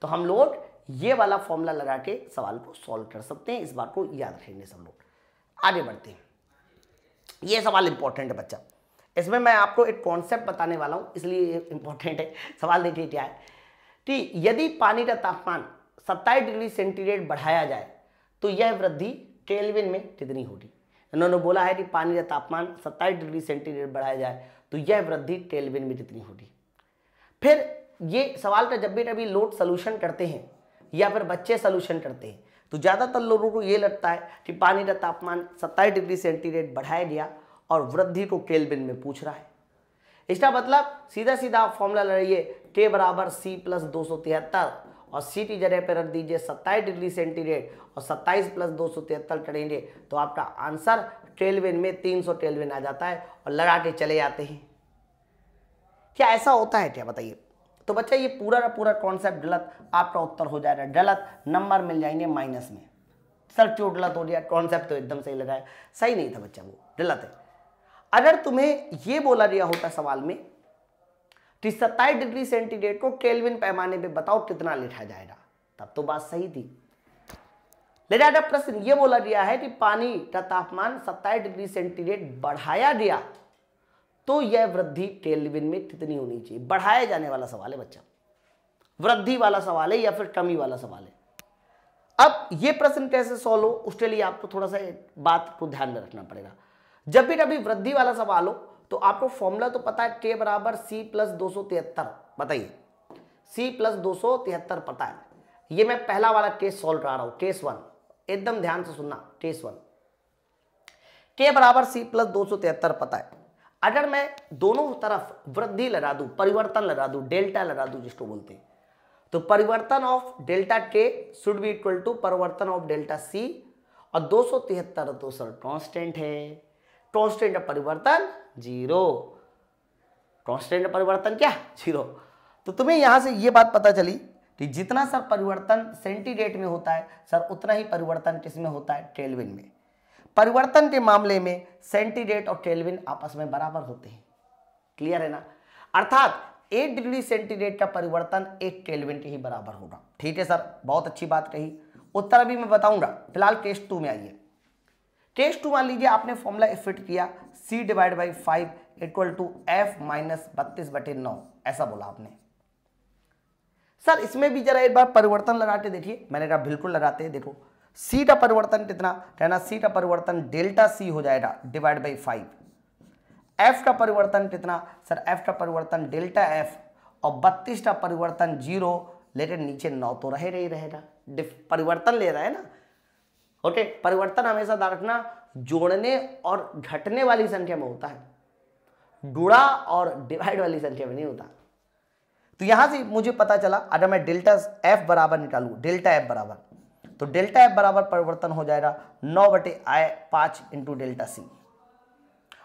तो हम लोग ये वाला फॉर्मूला लगा के सवाल को सॉल्व कर सकते हैं। इस बात को याद रखेंगे सब लोग। आगे बढ़ते हैं, ये सवाल इंपॉर्टेंट है बच्चा, इसमें मैं आपको एक कॉन्सेप्ट बताने वाला हूं, इसलिए इंपॉर्टेंट है। सवाल देखिए क्या है कि यदि पानी का तापमान 27 डिग्री सेंटीग्रेड बढ़ाया जाए तो यह वृद्धि केल्विन में कितनी होगी। इन्होंने बोला है कि पानी का तापमान 27 डिग्री सेंटीग्रेड बढ़ाया जाए तो यह वृद्धि केल्विन में कितनी होगी। फिर ये सवाल का जब भी कभी लोग सोल्यूशन करते हैं या फिर बच्चे सोल्यूशन करते हैं तो ज़्यादातर लोगों को ये लगता है कि पानी का तापमान 27 डिग्री सेंटीग्रेड बढ़ाया गया और वृद्धि को केल्विन में पूछ रहा है। इसका मतलब सीधा सीधा आप फॉर्मूला लगाइए, T बराबर C प्लस 273 और CT जगह पे रख दीजिए 27 डिग्री सेंटीग्रेड और 27 प्लस 273 करेंगे तो आपका आंसर केल्विन में 300 केल्विन आ जाता है और लगा के चले जाते हैं। क्या ऐसा होता है क्या, बताइए। तो बच्चा ये पूरा का पूरा कॉन्सेप्ट गलत, आपका उत्तर हो जाएगा गलत, नंबर मिल जाएंगे माइनस में। सर क्यों गलत हो गया, कॉन्सेप्ट तो एकदम सही लगाया, सही नहीं था बच्चा, वो गलत है। अगर तुम्हें ये बोला गया होता सवाल में कि 27 डिग्री सेंटीग्रेड को केल्विन पैमाने पे बताओ कितना लिखा जाएगा, तब तो बात सही थी। लेकिन अगर प्रश्न ये बोला गया है कि पानी का तापमान 27 डिग्री सेंटीग्रेड बढ़ाया गया तो यह वृद्धि केल्विन में कितनी होनी चाहिए, बढ़ाया जाने वाला सवाल है बच्चा, वृद्धि वाला सवाल है या फिर कमी वाला सवाल है। अब ये प्रश्न कैसे सॉल्व हो, उसके लिए आपको थोड़ा सा बात को ध्यान में रखना पड़ेगा। जब भी कभी वृद्धि वाला सवाल हो तो आपको फॉर्मूला तो पता है, K बराबर C प्लस 273, बताइए C प्लस 273 पता है। ये मैं पहला वाला केस सॉल्व करा रहा हूं, केस 1, एकदम ध्यान से सुनना, केस 1। K बराबर C प्लस 273 पता है। अगर मैं दोनों तरफ वृद्धि लगा दूं, परिवर्तन लगा दूं, डेल्टा लगा दूं जिसको बोलते हैं, तो परिवर्तन of delta K should be equal to परिवर्तन ऑफ डेल्टा C, और 273 तो सर कांस्टेंट है, कांस्टेंट का परिवर्तन जीरो, कांस्टेंट का परिवर्तन क्या, जीरो। तो तुम्हें यहां से ये बात पता चली कि जितना सर परिवर्तन सेंटीग्रेड में होता है सर उतना ही परिवर्तन किसमें होता है, केल्विन में। परिवर्तन के मामले में सेंटीग्रेड और केल्विन आपस में बराबर होते हैं, क्लियर है ना। अर्थात 1 डिग्री सेंटीग्रेड का परिवर्तन 1 केल्विन के ही बराबर होगा। ठीक है सर, बहुत अच्छी बात कही, उत्तर अभी मैं बताऊंगा। फिलहाल टेस्ट 2 में आइए। टेस्ट 2 मान लीजिए आपने फॉर्मूला फिट किया, C divide by 5 equal to F minus 32/9, ऐसा बोला आपने। सर इसमें भी जरा एक बार परिवर्तन लगाते देखिए, मैंने कहा बिल्कुल लगाते हैं। देखो C का परिवर्तन कितना, कहना C का परिवर्तन डेल्टा C हो जाएगा डिवाइड बाई 5। F का परिवर्तन कितना, सर F का परिवर्तन डेल्टा F, और 32 का परिवर्तन 0, लेकिन नीचे 9 तो रहेगा, परिवर्तन ले रहा है ना। ओके, परिवर्तन हमेशा ध्यान रखना जोड़ने और घटने वाली संख्या में होता है, गुणा और डिवाइड वाली संख्या में नहीं होता। तो यहां से मुझे पता चला, अगर मैं डेल्टा F बराबर निकालू, डेल्टा F बराबर, तो डेल्टा F बराबर परिवर्तन हो जाएगा 9/5 इंटू डेल्टा C,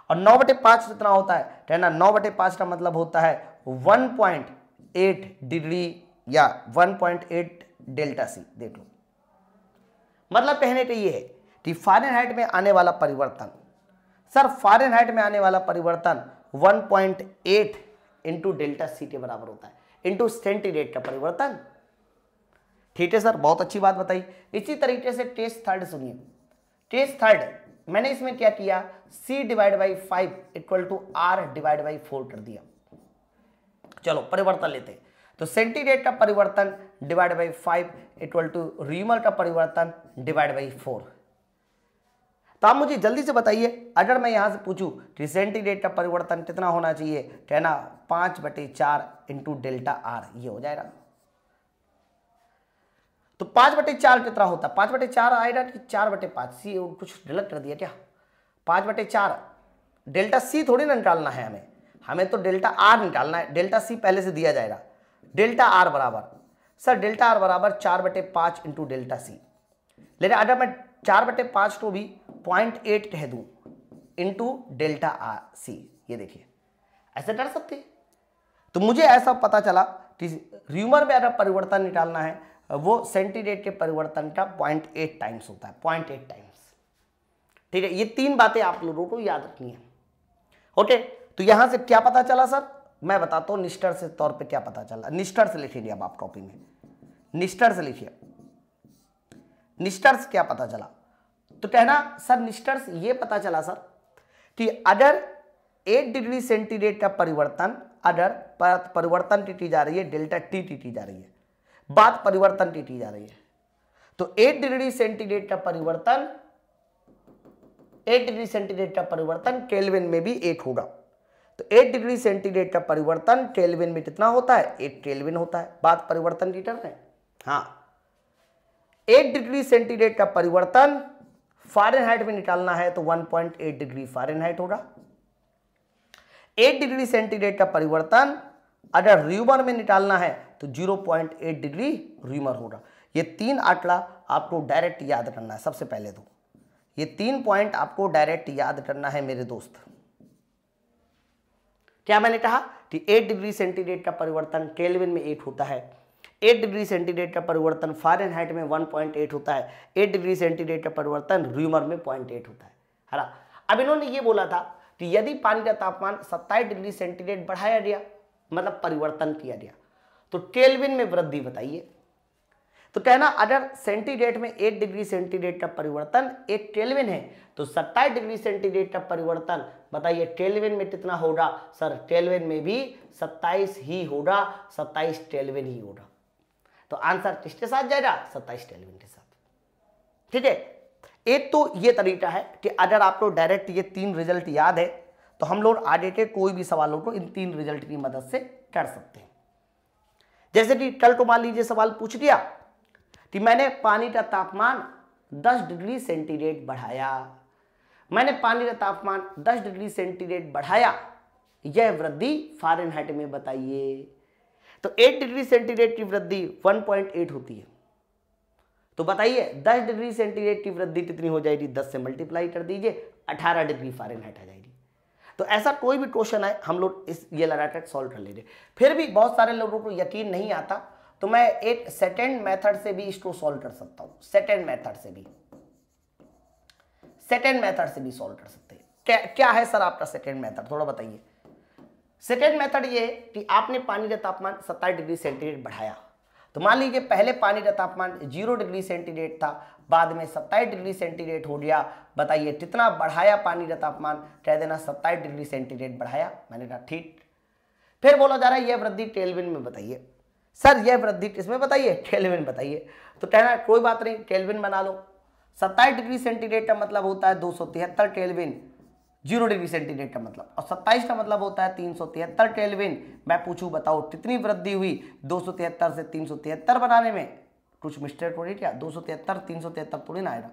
और 9/5 कितना होता है, कहना 9/5 का मतलब होता है 1.8 डिग्री या 1.8 डेल्टा C। देख लो, मतलब कहने का ये है कि फ़ारेनहाइट में आने वाला परिवर्तन, सर फ़ारेनहाइट में आने वाला परिवर्तन 1.8 इंटू डेल्टा C के बराबर होता है, इंटू सेंटीग्रेड का परिवर्तन। ठीक है सर, बहुत अच्छी बात बताई। इसी तरीके से टेस्ट थर्ड सुनिए। टेस्ट थर्ड मैंने इसमें क्या किया, C divide by 5 equal to R divide by 4 कर दिया। चलो परिवर्तन लेते हैं, तो सेंटीग्रेड का परिवर्तन डिवाइड बाई 5 इक्वल टू रीमल का परिवर्तन डिवाइड बाई 4। तो आप मुझे जल्दी से बताइए, अगर मैं यहां से पूछूं कि सेंटीग्रेड का परिवर्तन कितना होना चाहिए, कहना 5/4 इंटू डेल्टा R, ये हो जाएगा। तो 5/4 कितना होता है, 5/4 आएगा कि 4/5, सी कुछ गलत कर दिया क्या, 5/4 डेल्टा C थोड़ी ना निकालना है हमें तो डेल्टा R निकालना है, डेल्टा C पहले से दिया जाएगा। डेल्टा R बराबर, सर डेल्टा R बराबर 4/5 इंटू डेल्टा C, लेकिन अगर मैं 4/5 को भी 0.8 कह दूं इंटू डेल्टा C, ये देखिए ऐसे कर सकते हैं। तो मुझे ऐसा पता चला कि र्यूमर में अगर परिवर्तन निकालना है वो सेंटीग्रेड के परिवर्तन का 0.8 टाइम्स होता है, 0.8 टाइम्स। ठीक है, ये 3 बातें आप लोगों को याद रखनी है। ओके, तो यहां से क्या पता चला सर, मैं बताता हूं निष्कर्ष के तौर पे क्या पता चला। निष्कर्ष लिखिए अब आप कॉपी में, निष्कर्ष लिखिए। निष्कर्ष क्या पता चला, तो कहना सर निष्कर्ष ये पता चला सर कि अगर 1 डिग्री सेंटीग्रेड का परिवर्तन, अगर परिवर्तन की जा रही है, डेल्टा T की जा रही है, बात परिवर्तन की जा रही है, तो 1 डिग्री सेंटीग्रेड का परिवर्तन, 1 डिग्री सेंटीग्रेड का परिवर्तन केल्विन में भी 1 होगा। तो 1 डिग्री सेंटीग्रेड का परिवर्तन केल्विन में कितना होता है, 1 केल्विन होता है। बात परिवर्तन की कर रहे हैं। हाँ, 1 डिग्री सेंटीग्रेड का परिवर्तन फ़ारेनहाइट में निकालना है तो 1.8 डिग्री फ़ारेनहाइट होगा। 8 डिग्री सेंटीग्रेड का परिवर्तन अगर र्यूमर में निकालना है तो 0.8 डिग्री र्यूमर होगा। ये 3 आंकड़ा आपको डायरेक्ट याद करना है। सबसे पहले तो ये 3 पॉइंट आपको डायरेक्ट याद करना है मेरे दोस्त। क्या मैंने कहा कि 8 डिग्री सेंटीग्रेड का परिवर्तन केल्विन में 8 होता है, 8 डिग्री सेंटीग्रेड का परिवर्तन फ़ारेनहाइट में 1.8 होता है, 8 डिग्री सेंटीग्रेड का परिवर्तन र्यूमर में 0.8 होता है ना। अब इन्होंने ये बोला था कि यदि पानी का तापमान 27 डिग्री सेंटीग्रेड बढ़ाया गया, मतलब परिवर्तन किया गया, तो केल्विन में वृद्धि बताइए। तो कहना अगर सेंटीग्रेड में 1 डिग्री सेंटीग्रेड का परिवर्तन 1 केल्विन है तो 27 डिग्री सेंटीग्रेड का परिवर्तन बताइए केल्विन में कितना होगा? सर केल्विन में भी 27 ही होगा, 27 केल्विन ही होगा। तो आंसर किसके साथ जाएगा? 27 केल्विन के साथ। ठीक है, एक तो ये तरीका है कि अगर आपको डायरेक्ट ये 3 रिजल्ट याद है तो हम लोग आगे के कोई भी सवालों को इन 3 रिजल्ट की मदद से कर सकते हैं। जैसे कि कल को मान लीजिए सवाल पूछ दिया कि मैंने पानी का तापमान 10 डिग्री सेंटीग्रेड बढ़ाया, मैंने पानी का तापमान 10 डिग्री सेंटीग्रेड बढ़ाया, यह वृद्धि फ़ारेनहाइट में बताइए। तो 8 डिग्री सेंटीग्रेड की वृद्धि 1.8 होती है, तो बताइए 10 डिग्री सेंटीग्रेड की वृद्धि कितनी हो जाएगी? 10 से मल्टीप्लाई कर दीजिए, 18 डिग्री फ़ारेनहाइट आ जाएगी। तो ऐसा कोई भी क्वेश्चन है हम लोग इस ये लगाकर सॉल्व कर लेंगे। फिर भी बहुत सारे लोगों को यकीन नहीं आता तो मैं एक सेकंड मेथड से भी इसको सॉल्व कर सकता हूं। सेकंड मेथड से भी सॉल्व कर सकते हैं। क्या है सर आपका सेकंड मेथड, थोड़ा बताइए। सेकंड मेथड ये है कि आपने पानी का तापमान 27 डिग्री सेंटीग्रेड बढ़ाया, तो मान लीजिए पहले पानी का तापमान 0 डिग्री सेंटीग्रेड था, बाद में 27 डिग्री सेंटीग्रेड हो गया। बताइए कितना बढ़ाया पानी का तापमान? कह देना 27 डिग्री सेंटीग्रेड बढ़ाया। मैंने कहा ठीक। फिर बोला जा रहा है यह वृद्धि केल्विन में बताइए। सर यह वृद्धि किसमें बताइए? केल्विन बताइए। तो कहना कोई बात नहीं, केल्विन बना लो। 27 डिग्री सेंटीग्रेड का मतलब होता है 273 केल्विन, 0 डिग्री सेंटीग्रेड का मतलब, और 27 का मतलब होता है 373 केल्विन। मैं पूछूं बताओ कितनी वृद्धि हुई 273 से 373 बनाने में? कुछ मिस्टेक हो रही क्या? 273 373 थोड़ी ना आएगा।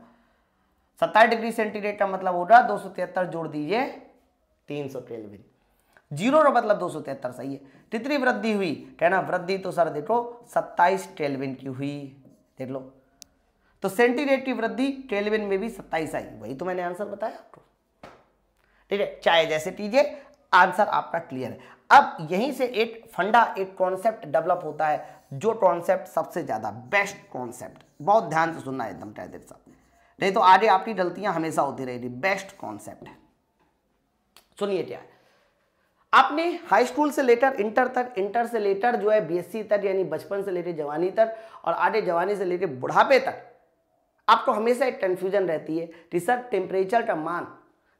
27 डिग्री सेंटीग्रेड का मतलब होगा 273 जोड़ दीजिए 300 केल्विन, 0 का मतलब 273 सही है। कितनी वृद्धि हुई? कहना वृद्धि तो सर देखो 27 केल्विन की हुई, देख लो। तो सेंटीग्रेड की वृद्धि केल्विन में भी 27 आई, वही तो मैंने आंसर बताया आपको। ठीक है, चाहे जैसे कीजिए, आंसर आपका क्लियर है। अब यहीं से एक फंडा, एक कॉन्सेप्ट डेवलप होता है, जो कॉन्सेप्ट सबसे ज्यादा बेस्ट कॉन्सेप्ट, बहुत ध्यान से सुनना एकदम टाइगर साहब, नहीं तो आगे आपकी गलतियां हमेशा होती रहेगी। बेस्ट कॉन्सेप्ट है, सुनिए क्या है। आपने हाई स्कूल से लेकर इंटर तक, इंटर से लेकर जो है बीएससी तक, यानी बचपन से लेकर जवानी तक, और आगे जवानी से लेकर बुढ़ापे तक आपको हमेशा एक कंफ्यूजन रहती है कि सर टेम्परेचर का मान,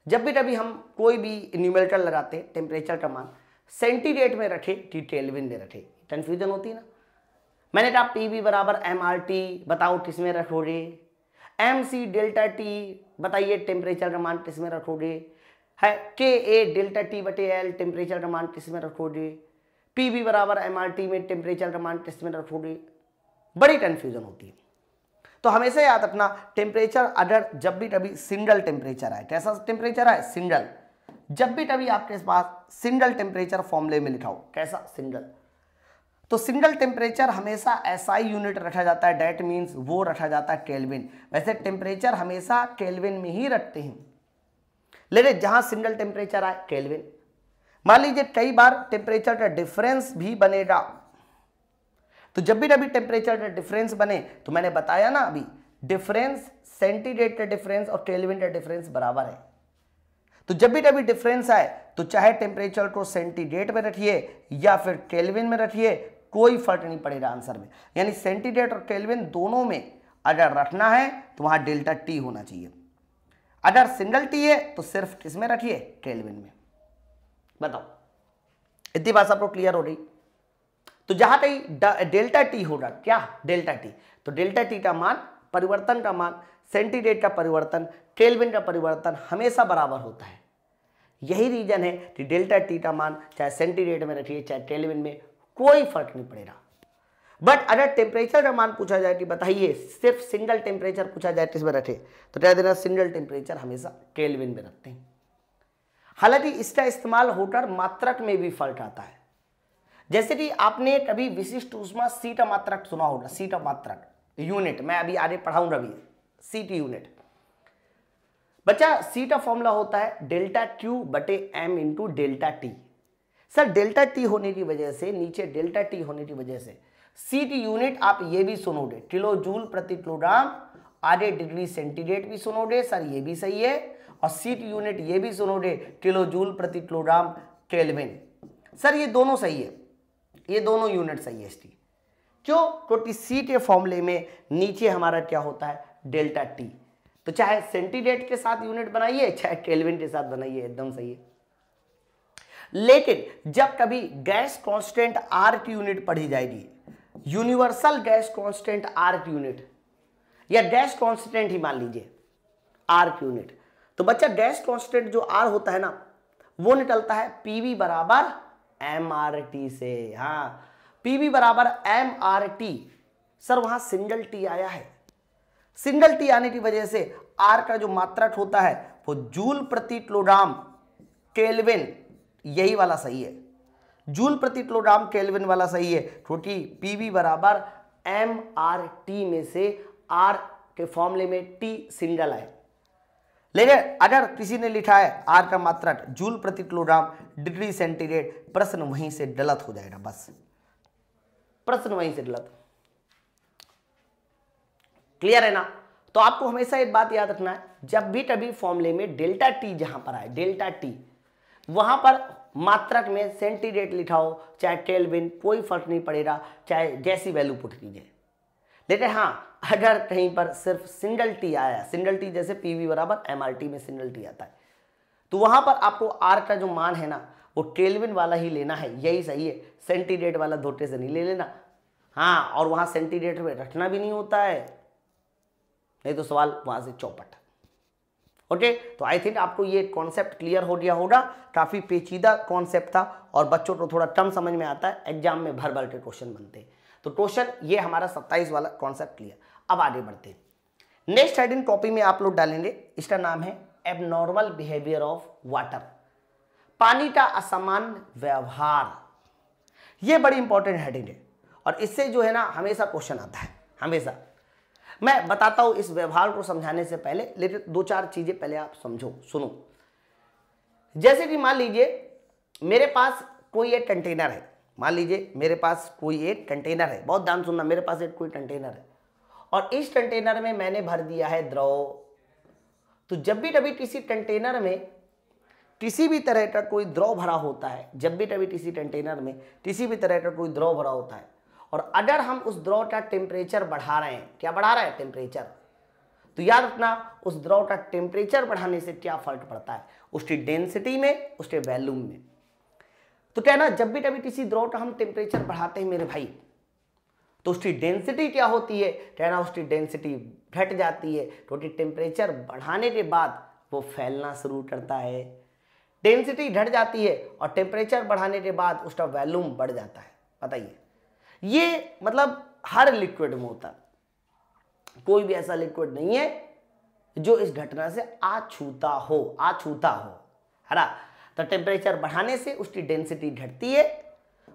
जब भी कभी हम कोई भी न्यूमेरिकल लगाते हैं, टेम्परेचर का मान सेंटीग्रेड में रखे कि केल्विन में रखे, कंफ्यूजन होती है ना। मैंने कहा पीवी बराबर एमआरटी, बताओ किस में रखोगे? एमसी डेल्टा टी, बताइए टेम्परेचर का मान किस में रखोगे? है के ए डेल्टा टी बटे एल, टेम्परेचर का मान किस में रखोगे? पीवी बराबर एमआरटी में टेम्परेचर का मान किस में रखोगे? बड़ी कंफ्यूजन होती है। तो हमेशा याद रखना, टेम्परेचर अगर जब भी कभी सिंगल टेम्परेचर आए, कैसा टेम्परेचर आए? सिंगल। जब भी कभी आपके पास सिंगल टेम्परेचर फॉर्मूले में लिखा हो, कैसा? सिंगल। तो सिंगल टेम्परेचर हमेशा एसआई यूनिट रखा जाता है, डेट मीन्स वो रखा जाता है केल्विन। वैसे टेम्परेचर हमेशा केल्विन में ही रखते हैं, लेकिन जहां सिंगल टेम्परेचर आए केल्विन। मान लीजिए कई बार टेम्परेचर का डिफरेंस भी बनेगा, तो जब भी कभी टेम्परेचर का डिफरेंस बने, तो मैंने बताया ना अभी, डिफरेंस सेंटीग्रेड का डिफरेंस और केल्विन का डिफरेंस बराबर है। तो जब भी कभी डिफरेंस आए तो चाहे टेम्परेचर को सेंटीग्रेड में रखिए या फिर केल्विन में रखिए, कोई फर्क नहीं पड़ेगा आंसर में। यानी सेंटीग्रेड और केल्विन दोनों में अगर रखना है तो वहां डेल्टा टी होना चाहिए। अगर सिंगल टी है तो सिर्फ किसमें रखिए? केल्विन में। बताओ, इतनी बात आपको क्लियर हो रही? तो जहां कहीं डेल्टा टी होगा, क्या? डेल्टा टी, तो डेल्टा टी का मान, परिवर्तन का मान, सेंटीग्रेड का परिवर्तन, केल्विन का परिवर्तन हमेशा बराबर होता है। यही रीजन है कि डेल्टा टी का मान चाहे सेंटीग्रेड में रखिए चाहे केल्विन में, कोई फर्क नहीं पड़ेगा। बट अगर टेम्परेचर का मान पूछा जाए कि बताइए सिर्फ सिंगल टेम्परेचर पूछा जाए किसमें रखे, तो कह देना सिंगल टेम्परेचर हमेशा केल्विन में रखते हैं। हालांकि इसका इस्तेमाल होकर मात्रक में भी फर्क आता है। जैसे कि आपने कभी विशिष्ट ऊष्मा सीटा मात्रक सुना होगा, सीटा मात्रक यूनिट, मैं अभी आगे पढ़ाऊंगा भी, सीटी यूनिट। बच्चा सीटा फॉर्मूला होता है डेल्टा क्यू बटे M into delta T. Sir delta T होने की वजह से, नीचे डेल्टा टी होने की वजह से सीटी यूनिट आप ये भी सुनोगे किलो जूल प्रति किलोग्राम, आधे डिग्री सेंटीग्रेड भी सुनोगे सर, ये भी सही है, और सीटी यूनिट ये भी सुनोगे किलो जूल प्रति किलोग्राम केल्विन। सर ये दोनों सही है, ये दोनों यूनिट सही है इसकी। क्यों? क्योंकि सी के फॉर्मूले में नीचे हमारा क्या होता है, डेल्टा टी। तो चाहे सेंटीग्रेड के साथ यूनिट बनाइए चाहे केल्विन के साथ बनाइए, एकदम सही है। लेकिन जब कभी गैस कांस्टेंट आर की यूनिट पढ़ी जाएगी, यूनिवर्सल गैस कांस्टेंट आर की यूनिट, या गैस कांस्टेंट ही मान लीजिए आर की यूनिट, तो बच्चा गैस कांस्टेंट जो आर होता है ना, वो निकलता है पीवी बराबर एम आर टी से। हाँ, पीवी बराबर एम आर टी। सर वहां सिंगल टी आया है, सिंगल टी आने की वजह से आर का जो मात्रक होता है वो जूल प्रति किलोग्राम केल्विन, यही वाला सही है, जूल प्रति किलोग्राम केल्विन वाला सही है, क्योंकि पीवी बराबर एम आर टी में से आर के फॉर्मूले में टी सिंगल है। लेकिन अगर किसी ने लिखा है आर का मात्रक जूल प्रति किलोग्राम डिग्री सेंटीग्रेड, प्रश्न वहीं से गलत हो जाएगा, बस प्रश्न वहीं से गलत। क्लियर है ना? तो आपको हमेशा एक बात याद रखना है, जब भी कभी फॉर्मूले में डेल्टा टी जहां पर आए, डेल्टा टी, वहां पर मात्रक में सेंटीग्रेड लिखा हो चाहे केल्विन, कोई फर्क नहीं पड़ेगा, चाहे जैसी वैल्यू पुट कीजिए। लेकिन हाँ, अगर कहीं पर सिर्फ सिंगल टी आया, सिंगल टी जैसे पीवी बराबर एमआरटी में सिंगल टी आता है, तो वहां पर आपको आर का जो मान है ना वो केल्विन वाला ही लेना है, यही सही है, सेंटीग्रेड वाला धोखे से नहीं ले लेना। हाँ, और वहां सेंटीग्रेड में रखना भी नहीं होता है, नहीं तो सवाल वहां से चौपट। ओके, तो आई थिंक आपको ये कॉन्सेप्ट क्लियर हो गया होगा। काफी पेचीदा कॉन्सेप्ट था और बच्चों को थोड़ा कम समझ में आता है, एग्जाम में भर भर के क्वेश्चन बनते हैं। तो क्वेश्चन ये हमारा 27 वाला कॉन्सेप्ट क्लियर। अब आगे बढ़ते हैं। नेक्स्ट हेडिंग कॉपी में आप लोग डालेंगे, इसका नाम है एबनॉर्मल बिहेवियर ऑफ वाटर, पानी का असामान्य व्यवहार। ये बड़ी इंपॉर्टेंट हेडिंग है और इससे जो है ना हमेशा क्वेश्चन आता है, हमेशा। मैं बताता हूं इस व्यवहार को समझाने से पहले, लेकिन दो चार चीजें पहले आप समझो, सुनो। जैसे कि मान लीजिए मेरे पास कोई एक कंटेनर है, मान लीजिए मेरे पास कोई एक कंटेनर है, बहुत ध्यान सुनना, मेरे पास एक कोई कंटेनर है और इस कंटेनर में मैंने भर दिया है द्रव। तो जब भी कभी किसी कंटेनर में किसी भी तरह का कोई द्रव भरा होता है, जब भी कभी किसी कंटेनर में किसी भी तरह का कोई द्रव भरा होता है और अगर हम उस द्रव का टेम्परेचर बढ़ा रहे हैं, क्या बढ़ा रहे हैं, टेम्परेचर, तो याद रखना उस द्रव का टेम्परेचर बढ़ाने से क्या फर्क पड़ता है, उसकी डेंसिटी में, उसके वॉल्यूम में। तो क्या ना, जब भी कभी किसी द्रव का हम टेम्परेचर बढ़ाते हैं मेरे भाई, तो उसकी डेंसिटी क्या होती है, कहना उसकी डेंसिटी घट जाती है, क्योंकि टेम्परेचर बढ़ाने के बाद वो फैलना शुरू करता है। डेंसिटी घट जाती है और टेम्परेचर बढ़ाने के बाद उसका वॉल्यूम बढ़ जाता है। बताइए, ये मतलब हर लिक्विड में होता है, कोई भी ऐसा लिक्विड नहीं है जो इस घटना से अछूता हो, है ना। तो टेम्परेचर बढ़ाने से उसकी डेंसिटी घटती है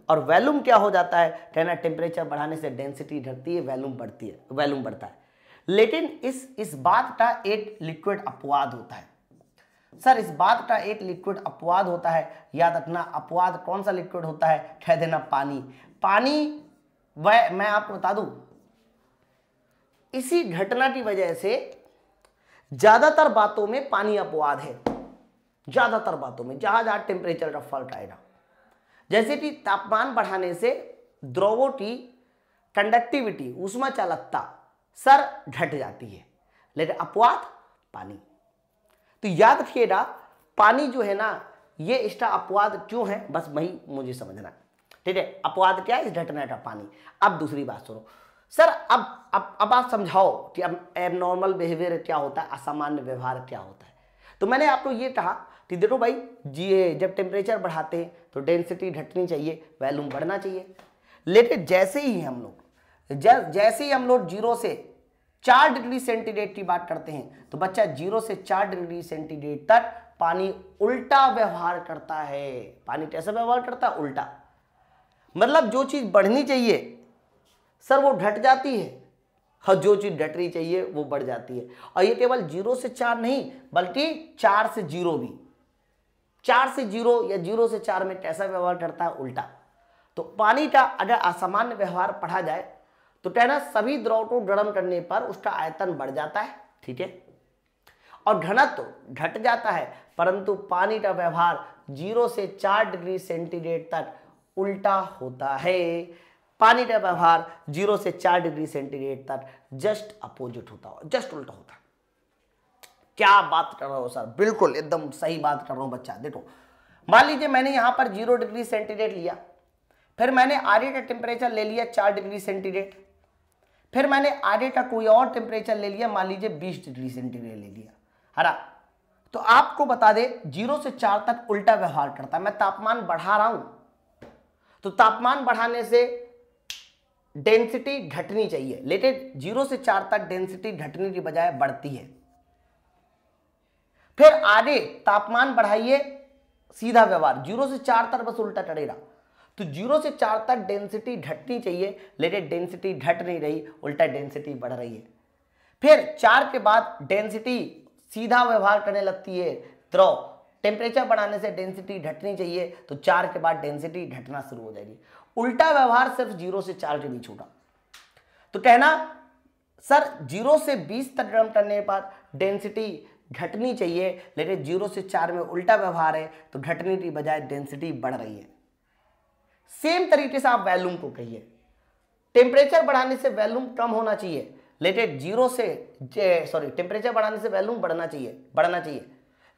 और वॉल्यूम क्या हो जाता है, कहना टेम्परेचर बढ़ाने से डेंसिटी घटती है, वॉल्यूम बढ़ती है, वॉल्यूम बढ़ता है। लेकिन इस बात का एक लिक्विड अपवाद होता है। सर इस बात का एक लिक्विड अपवाद होता है, याद रखना, अपवाद कौन सा लिक्विड होता है, कह देना पानी। पानी वह मैं आपको बता दूं, इसी घटना की वजह से ज्यादातर बातों में पानी अपवाद है, ज्यादातर बातों में जहां जहां टेम्परेचर का फर्क आएगा। जैसे कि तापमान बढ़ाने से द्रवों की कंडक्टिविटी, ऊष्मा चालकता सर घट जाती है, लेकिन अपवाद पानी। तो याद रखिएगा, पानी जो है ना, ये इसका अपवाद क्यों है, बस वही मुझे समझना है, ठीक है। अपवाद क्या है, इस घटना का पानी। अब दूसरी बात सुनो सर, अब आप समझाओ कि अब एबनॉर्मल बिहेवियर क्या होता है, असामान्य व्यवहार क्या होता है। तो मैंने आपको ये कहा कि देखो भाई जी, जब टेम्परेचर बढ़ाते हैं तो डेंसिटी घटनी चाहिए, वॉल्यूम बढ़ना चाहिए। लेकिन जैसे ही हम लोग 0 से 4 डिग्री सेंटीग्रेड की बात करते हैं, तो बच्चा 0 से 4 डिग्री सेंटीग्रेड तक पानी उल्टा व्यवहार करता है। पानी कैसा व्यवहार करता है? उल्टा। मतलब जो चीज बढ़नी चाहिए सर वो घट जाती है, और जो चीज घटनी चाहिए वो बढ़ जाती है। और ये केवल 0 से 4 नहीं बल्कि 4 से 0 भी। 4 से 0 या 0 से 4 में कैसा व्यवहार करता है? उल्टा। तो पानी का अगर असामान्य व्यवहार पढ़ा जाए तो कहना सभी द्रव को गर्म करने पर उसका आयतन बढ़ जाता है, ठीक है, और घनत्व घट जाता है, परंतु पानी का व्यवहार 0 से 4 डिग्री सेंटीग्रेड तक उल्टा होता है। पानी का व्यवहार 0 से 4 डिग्री सेंटीग्रेड तक जस्ट अपोजिट होता है, जस्ट उल्टा होता है। क्या बात कर रहे हो सर? बिल्कुल एकदम सही बात कर रहा हूं बच्चा। देखो मान लीजिए मैंने यहां पर 0 डिग्री सेंटीग्रेड लिया, फिर मैंने आगे का टेम्परेचर ले लिया 4 डिग्री सेंटीग्रेड, फिर मैंने आगे का कोई और टेम्परेचर ले लिया, मान लीजिए 20 डिग्री सेंटीग्रेड ले लिया, है ना। तो आपको बता दे 0 से 4 तक उल्टा व्यवहार करता है। मैं तापमान बढ़ा रहा हूं तो तापमान बढ़ाने से डेंसिटी घटनी चाहिए, लेकिन 0 से 4 तक डेंसिटी घटने की बजाय बढ़ती है। फिर आगे तापमान बढ़ाइए, सीधा व्यवहार 0 से 4 तक बस उल्टा करेगा। तो 0 से 4 तक डेंसिटी घटनी चाहिए, लेकिन डेंसिटी घट नहीं रही, उल्टा डेंसिटी बढ़ रही है। फिर 4 के बाद डेंसिटी सीधा व्यवहार करने लगती है द्रव। टेम्परेचर बढ़ाने से डेंसिटी घटनी चाहिए, तो 4 के बाद डेंसिटी घटना शुरू हो जाएगी। उल्टा व्यवहार सिर्फ 0 से 4 के बीच होगा। तो कहना सर 0 से 20 तक गर्म करने पर डेंसिटी घटनी चाहिए, लेकिन 0 से 4 में उल्टा व्यवहार है, तो घटने की बजाय डेंसिटी बढ़ रही है। सेम तरीके से आप वॉल्यूम को कहिए, टेम्परेचर बढ़ाने से वॉल्यूम कम होना चाहिए, लेकिन टेम्परेचर बढ़ाने से वॉल्यूम बढ़ना चाहिए,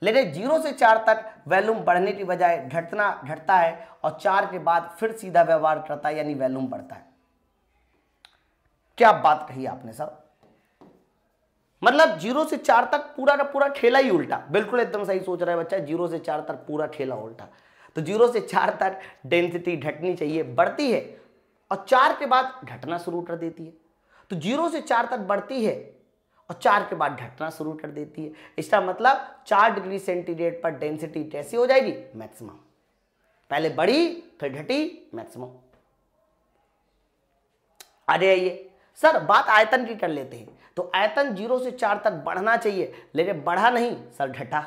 लेकिन 0 से 4 तक वॉल्यूम बढ़ने की बजाय घटता है, और 4 के बाद फिर सीधा व्यवहार करता है, यानी वॉल्यूम बढ़ता है। क्या बात कही आपने सर? मतलब 0 से 4 तक पूरा का पूरा खेला ही उल्टा। बिल्कुल एकदम सही सोच रहा है बच्चा, 0 से 4 तक पूरा खेला उल्टा। तो 0 से 4 तक डेंसिटी घटनी चाहिए, बढ़ती है, और 4 के बाद घटना शुरू कर देती है। तो 0 से 4 तक बढ़ती है और 4 के बाद घटना शुरू कर देती है। इसका मतलब 4 डिग्री सेंटीग्रेड पर डेंसिटी कैसी हो जाएगी? मैक्सिमम। पहले बढ़ी फिर घटी, मैक्सिमम। अरे आइए सर बात आयतन की कर लेते हैं। तो आयतन 0 से 4 तक बढ़ना चाहिए, लेकिन बढ़ा नहीं सर, घटा।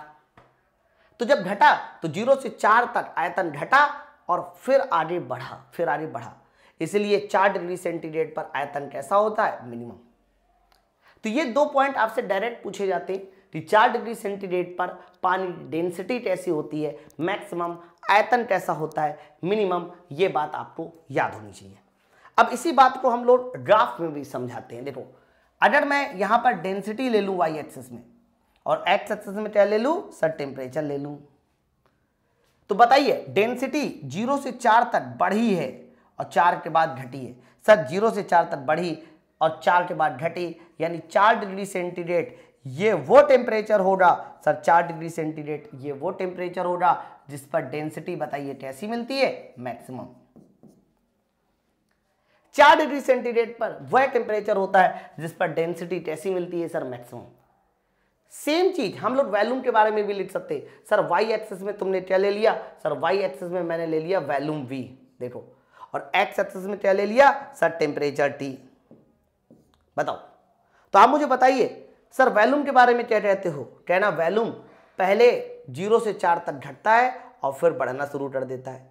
तो जब घटा तो 0 से 4 तक आयतन घटा और फिर आगे बढ़ा, इसलिए 4 डिग्री सेंटीग्रेड पर आयतन कैसा होता है? मिनिमम। तो ये 2 पॉइंट आपसे डायरेक्ट पूछे जाते हैं कि 4 डिग्री सेंटीग्रेड पर पानी डेंसिटी कैसी होती है, मैक्सिमम, आयतन कैसा होता है, मिनिमम। ये बात आपको याद होनी चाहिए। अब इसी बात को हम लोग ग्राफ में भी समझाते हैं। देखो अगर मैं यहां पर डेंसिटी ले लूं वाई एक्सिस में, और एक्स एक्सिस में क्या ले लूं सर? टेम्परेचर ले लूं। तो बताइए डेंसिटी 0 से 4 तक बढ़ी है और 4 के बाद घटी है। सर 0 से 4 तक बढ़ी और 4 के बाद घटी, यानी 4 डिग्री सेंटीग्रेड ये वो टेम्परेचर होगा सर, 4 डिग्री सेंटीग्रेड ये वो टेम्परेचर होगा जिस पर डेंसिटी बताइए कैसी मिलती है? मैक्सिमम। 4 डिग्री सेंटीग्रेड पर वह टेम्परेचर होता है जिस पर डेंसिटी कैसी मिलती है सर? मैक्सिमम। सेम चीज हम लोग वॉल्यूम के बारे में भी लिख सकते हैं। सर वाई एक्सिस में तुमने क्या ले लिया? सर वाई एक्सिस में मैंने ले लिया वॉल्यूम वी, देखो, और एक्स एक्सिस में क्या ले लिया सर? Temperature T. बताओ, तो आप मुझे बताइए सर वॉल्यूम के बारे में क्या कहते हो? कहना वॉल्यूम पहले 0 से 4 तक घटता है और फिर बढ़ना शुरू कर देता है।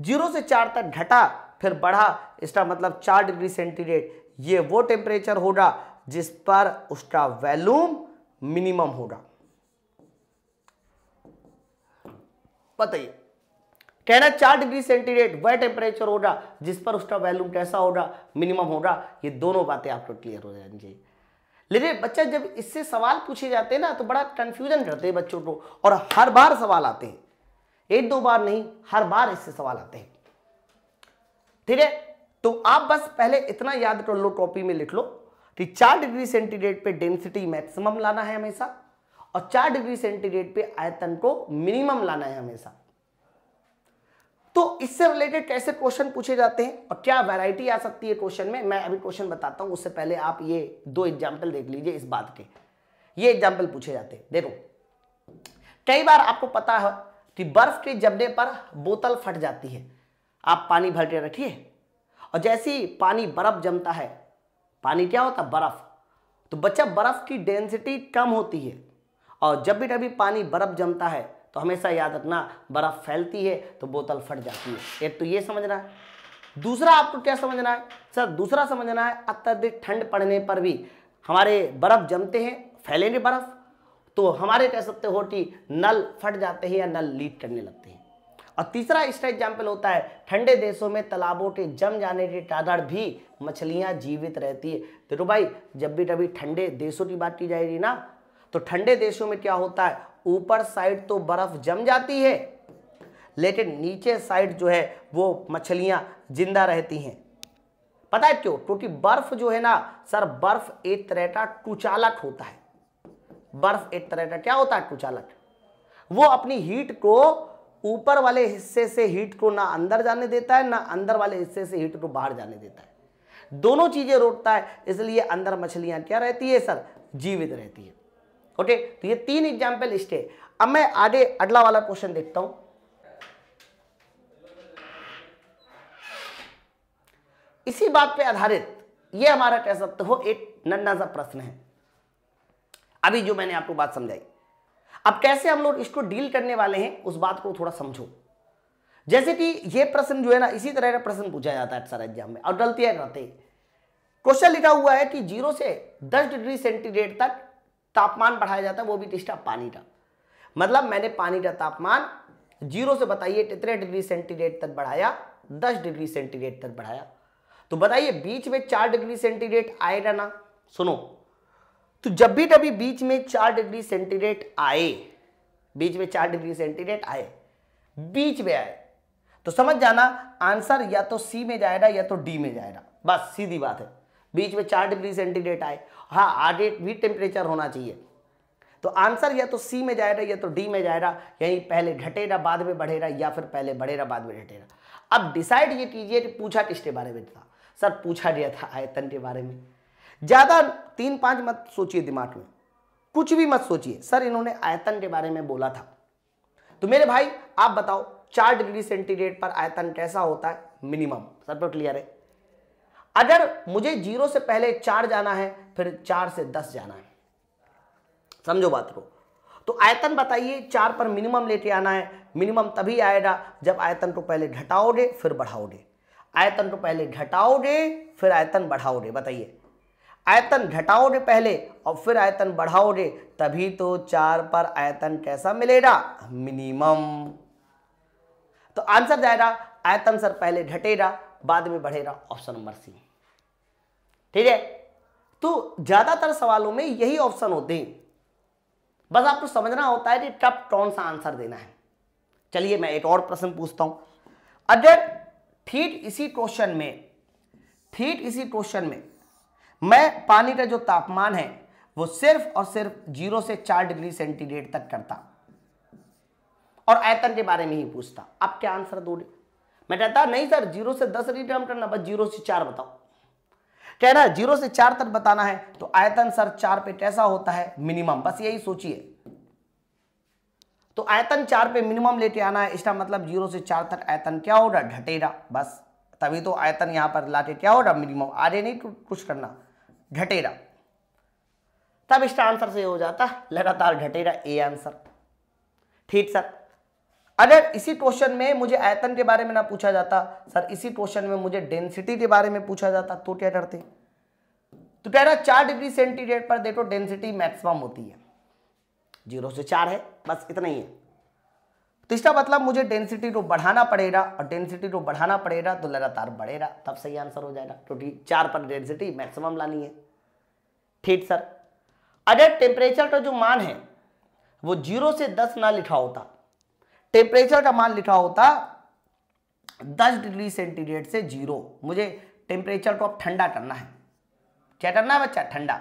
0 से 4 तक घटा फिर बढ़ा, इसका मतलब 4 डिग्री सेंटीग्रेड ये वो टेम्परेचर होगा जिस पर उसका वॉल्यूम मिनिमम होगा। बताइए, कहना 4 डिग्री सेंटीग्रेड वह टेम्परेचर होगा जिस पर उसका वॉल्यूम कैसा होगा? मिनिमम होगा। ये दोनों बातें आपको क्लियर हो जानी चाहिए। लेकिन बच्चा जब इससे सवाल पूछे जाते हैं ना तो बड़ा कंफ्यूजन करते हैं बच्चों को, और हर बार सवाल आते हैं, 1-2 बार नहीं, हर बार इससे सवाल आते हैं। ठीक है, तो आप बस पहले इतना याद कर लो, कॉपी में लिख लो कि 4 डिग्री सेंटीग्रेड पे डेंसिटी मैक्सिमम लाना है हमेशा, और 4 डिग्री सेंटीग्रेड पे आयतन को मिनिमम लाना है हमेशा। तो इससे रिलेटेड कैसे क्वेश्चन पूछे जाते हैं और क्या वैरायटी आ सकती है क्वेश्चन में, मैं अभी क्वेश्चन बताता हूं। उससे पहले आप ये 2 एग्जाम्पल देख लीजिए इस बात के। ये एग्जाम्पल पूछे जाते हैं। देखो कई बार आपको पता है कि बर्फ के जमने पर बोतल फट जाती है। आप पानी भर के रखिए और जैसे ही पानी बर्फ जमता है, पानी क्या होता है? बर्फ। तो बच्चा बर्फ की डेंसिटी कम होती है और जब भी कभी पानी बर्फ जमता है तो हमेशा याद रखना बर्फ फैलती है तो बोतल फट जाती है। एक तो ये समझना है। दूसरा आपको क्या समझना है सर? दूसरा समझना है अत्यधिक ठंड पड़ने पर भी हमारे बर्फ जमते हैं, फैलेंगे बर्फ, तो हमारे कह सकते हो कि नल फट जाते हैं या नल लीक करने लगते हैं। और तीसरा इसका एग्जाम्पल होता है ठंडे देशों में तालाबों के जम जाने के कारण भी मछलियां जीवित रहती है। देखो भाई, जब भी कभी ठंडे देशों की बात की जाएगी ना, तो ठंडे देशों में क्या होता है, ऊपर साइड तो बर्फ जम जाती है लेकिन नीचे साइड जो है वो मछलियां जिंदा रहती हैं। पता है क्यों? क्योंकि बर्फ जो है ना सर, बर्फ एक तरह का कुचालक होता है। बर्फ एक तरह का क्या होता है? कुचालक। वो अपनी हीट को ऊपर वाले हिस्से से हीट को ना अंदर जाने देता है, ना अंदर वाले हिस्से से हीट को बाहर जाने देता है। दोनों चीजें रोकता है, इसलिए अंदर मछलियां क्या रहती है सर? जीवित रहती है। ओके, तो ये 3 एग्जाम्पल इसके। अब मैं आगे अगला वाला क्वेश्चन देखता हूं। इसी बात पे आधारित ये हमारा कह सकते हो एक नन्हा सा प्रश्न है। अभी जो मैंने आपको बात समझाई, अब कैसे हम लोग इसको डील करने वाले हैं उस बात को थोड़ा समझो। जैसे कि ये प्रश्न जो है ना, इसी तरह का प्रश्न पूछा जाता है अक्सर एग्जाम में और गलतियां करते हैं। क्वेश्चन लिखा हुआ है कि 0 से 10 डिग्री सेंटीग्रेड तक तापमान बढ़ाया जाता है, वो भी टिस्टा पानी का। मतलब मैंने पानी का तापमान 0 से बताइए कितने डिग्री सेंटीग्रेड तक बढ़ाया? 10 डिग्री सेंटीग्रेड तक बढ़ाया। तो बताइए बीच में 4 डिग्री सेंटीग्रेड आएगा ना? सुनो, तो जब भी कभी बीच में 4 डिग्री सेंटीग्रेड आए, बीच में 4 डिग्री सेंटीग्रेड आए, बीच में आए, तो समझ जाना आंसर या तो सी में जाएगा या तो डी में जाएगा। बस सीधी बात है। बीच में 4 डिग्री सेंटीग्रेड आए, हाँ आगे भी टेम्परेचर होना चाहिए, तो आंसर या तो सी में जाएगा या तो डी में जाएगा। यानी पहले घटेगा बाद में बढ़ेगा या फिर पहले बढ़ेगा बाद में घटेगा। अब डिसाइड ये कीजिए कि पूछा किसके बारे में था? सर पूछा गया था आयतन के बारे में। ज्यादा 3-5 मत सोचिए, दिमाग में कुछ भी मत सोचिए। सर इन्होंने आयतन के बारे में बोला था, तो मेरे भाई आप बताओ 4 डिग्री सेंटीग्रेड पर आयतन कैसा होता है? मिनिमम। सर तो क्लियर है। अगर मुझे 0 से पहले 4 जाना है, फिर 4 से 10 जाना है, समझो बात को, तो आयतन बताइए 4 पर मिनिमम लेके आना है। मिनिमम तभी आएगा जब आयतन को पहले घटाओगे फिर बढ़ाओगे, आयतन को पहले घटाओगे फिर आयतन बढ़ाओगे। बताइए, आयतन घटाओगे पहले और फिर आयतन बढ़ाओगे, तभी तो 4 पर आयतन कैसा मिलेगा? मिनिमम। तो आंसर जाएगा आयतन सर पहले घटेगा बाद में बढ़ेगा, ऑप्शन नंबर सी। ठीक है, तो ज्यादातर सवालों में यही ऑप्शन होते हैं, बस आपको समझना होता है कि कब कौन सा आंसर देना है। चलिए मैं एक और प्रश्न पूछता हूं। अगर ठीक इसी क्वेश्चन में मैं पानी का जो तापमान है वो सिर्फ और सिर्फ 0 से 4 डिग्री सेंटीग्रेड तक करता और आयतन के बारे में ही पूछता, आप क्या आंसर दोगे? मैं कहता नहीं सर 0 से 10 डिग्री हम करना, बस 0 से 4 बताओ। कहना 0 से 4 तक बताना है, तो आयतन सर 4 पे कैसा होता है? मिनिमम। बस यही सोचिए, तो आयतन 4 पे मिनिमम लेके आना है, इसका मतलब 0 से 4 तक आयतन क्या होगा? घटेगा। बस तभी तो आयतन यहां पर लाके क्या होगा? मिनिमम। आगे नहीं कुछ करना, घटेगा। तब इसका आंसर से हो जाता लगातार घटेगा, ए आंसर। ठीक सर, अगर इसी क्वेश्चन में मुझे आयतन के बारे में ना पूछा जाता, सर इसी क्वेश्चन में मुझे डेंसिटी के बारे में पूछा जाता, तो क्या करते? तो कह रहा 4 डिग्री सेंटीग्रेड पर देखो डेंसिटी मैक्सिमम होती है, 0 से 4 है, बस इतना ही है। तो इसका मतलब मुझे डेंसिटी को बढ़ाना पड़ेगा, और डेंसिटी को बढ़ाना पड़ेगा तो लगातार बढ़ेगा, तब सही आंसर हो जाएगा, क्योंकि 4 पर डेंसिटी मैक्सिमम लानी है। ठीक सर, अगर टेम्परेचर का जो मान है वो 0 से 10 ना लिखा होता, टेम्परेचर का मान लिखा होता 10 डिग्री सेंटीग्रेड से 0, मुझे टेम्परेचर को अब ठंडा करना है। क्या करना है बच्चा? ठंडा।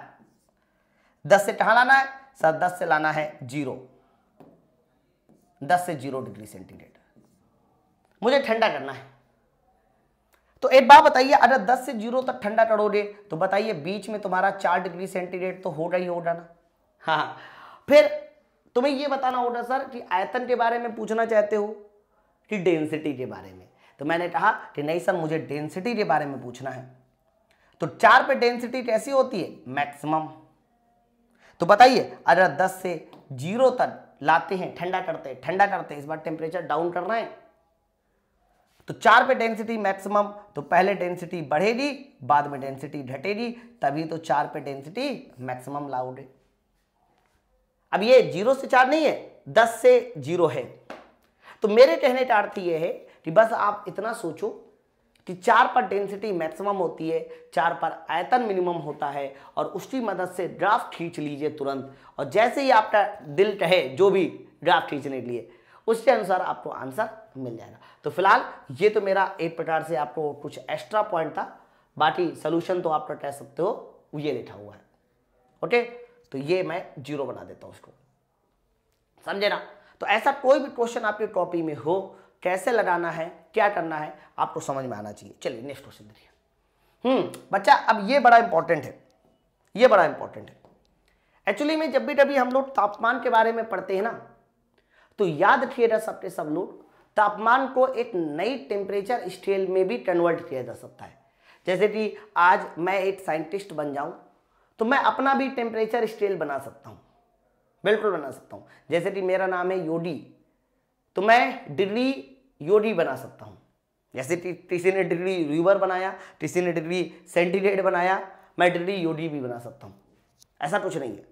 10 से कहां लाना है सर? 10 से लाना है 0, 10 से 0 डिग्री सेंटीग्रेड मुझे ठंडा करना है। तो एक बात बताइए, अगर 10 से 0 तक ठंडा करोगे तो बताइए बीच में तुम्हारा 4 डिग्री सेंटीग्रेड तो होगा ही होगा ना? हाँ, फिर तुम्हें ये बताना होगा सर कि आयतन के बारे में पूछना चाहते हो कि डेंसिटी के बारे में। तो मैंने कहा कि नहीं सर, मुझे डेंसिटी के बारे में पूछना है। तो 4 पे डेंसिटी कैसी होती है? मैक्सिमम। तो बताइए, अगर 10 से 0 तक लाते हैं, ठंडा करते हैं, इस बार टेम्परेचर डाउन करना है, तो 4 पे डेंसिटी मैक्सिमम, तो पहले डेंसिटी बढ़ेगी, बाद में डेंसिटी घटेगी, तभी तो 4 पे डेंसिटी मैक्सिमम लाओगे। अब ये 0 से 4 नहीं है, 10 से 0 है। तो मेरे कहने का अर्थ ये है कि बस आप इतना सोचो कि 4 पर डेंसिटी मैक्सिमम होती है, 4 पर आयतन मिनिमम होता है, और उसकी मदद से ग्राफ खींच लीजिए तुरंत, और जैसे ही आपका दिल कहे जो भी ग्राफ खींचने के लिए, उसके अनुसार आपको आंसर मिल जाएगा। तो फिलहाल ये तो मेरा एक प्रकार से आपको कुछ एक्स्ट्रा पॉइंट था, बाकी सोल्यूशन तो आप कह सकते हो, ये लिखा हुआ है। ओके, तो ये मैं 0 बना देता हूं उसको, समझे ना। तो ऐसा कोई भी क्वेश्चन आपकी कॉपी में हो, कैसे लगाना है, क्या करना है, आपको समझ में आना चाहिए। चलिए नेक्स्ट क्वेश्चन देखिए। बच्चा, अब ये बड़ा इंपॉर्टेंट है, ये बड़ा इंपॉर्टेंट है। एक्चुअली में जब भी कभी हम लोग तापमान के बारे में पढ़ते हैं ना, तो याद रखिएगा सबके सब लोग, तापमान को एक नई टेम्परेचर स्केल में भी कन्वर्ट किया जा सकता है। जैसे कि आज मैं एक साइंटिस्ट बन जाऊं, तो मैं अपना भी टेम्परेचर स्केल बना सकता हूं, बिल्कुल बना सकता हूं। जैसे कि मेरा नाम है योडी, तो मैं डिग्री योडी बना सकता हूं। जैसे कि किसी ने डिग्री रीवर बनाया, किसी ने डिग्री सेंटीग्रेड बनाया, मैं डिग्री योडी भी बना सकता हूं। ऐसा कुछ नहीं है।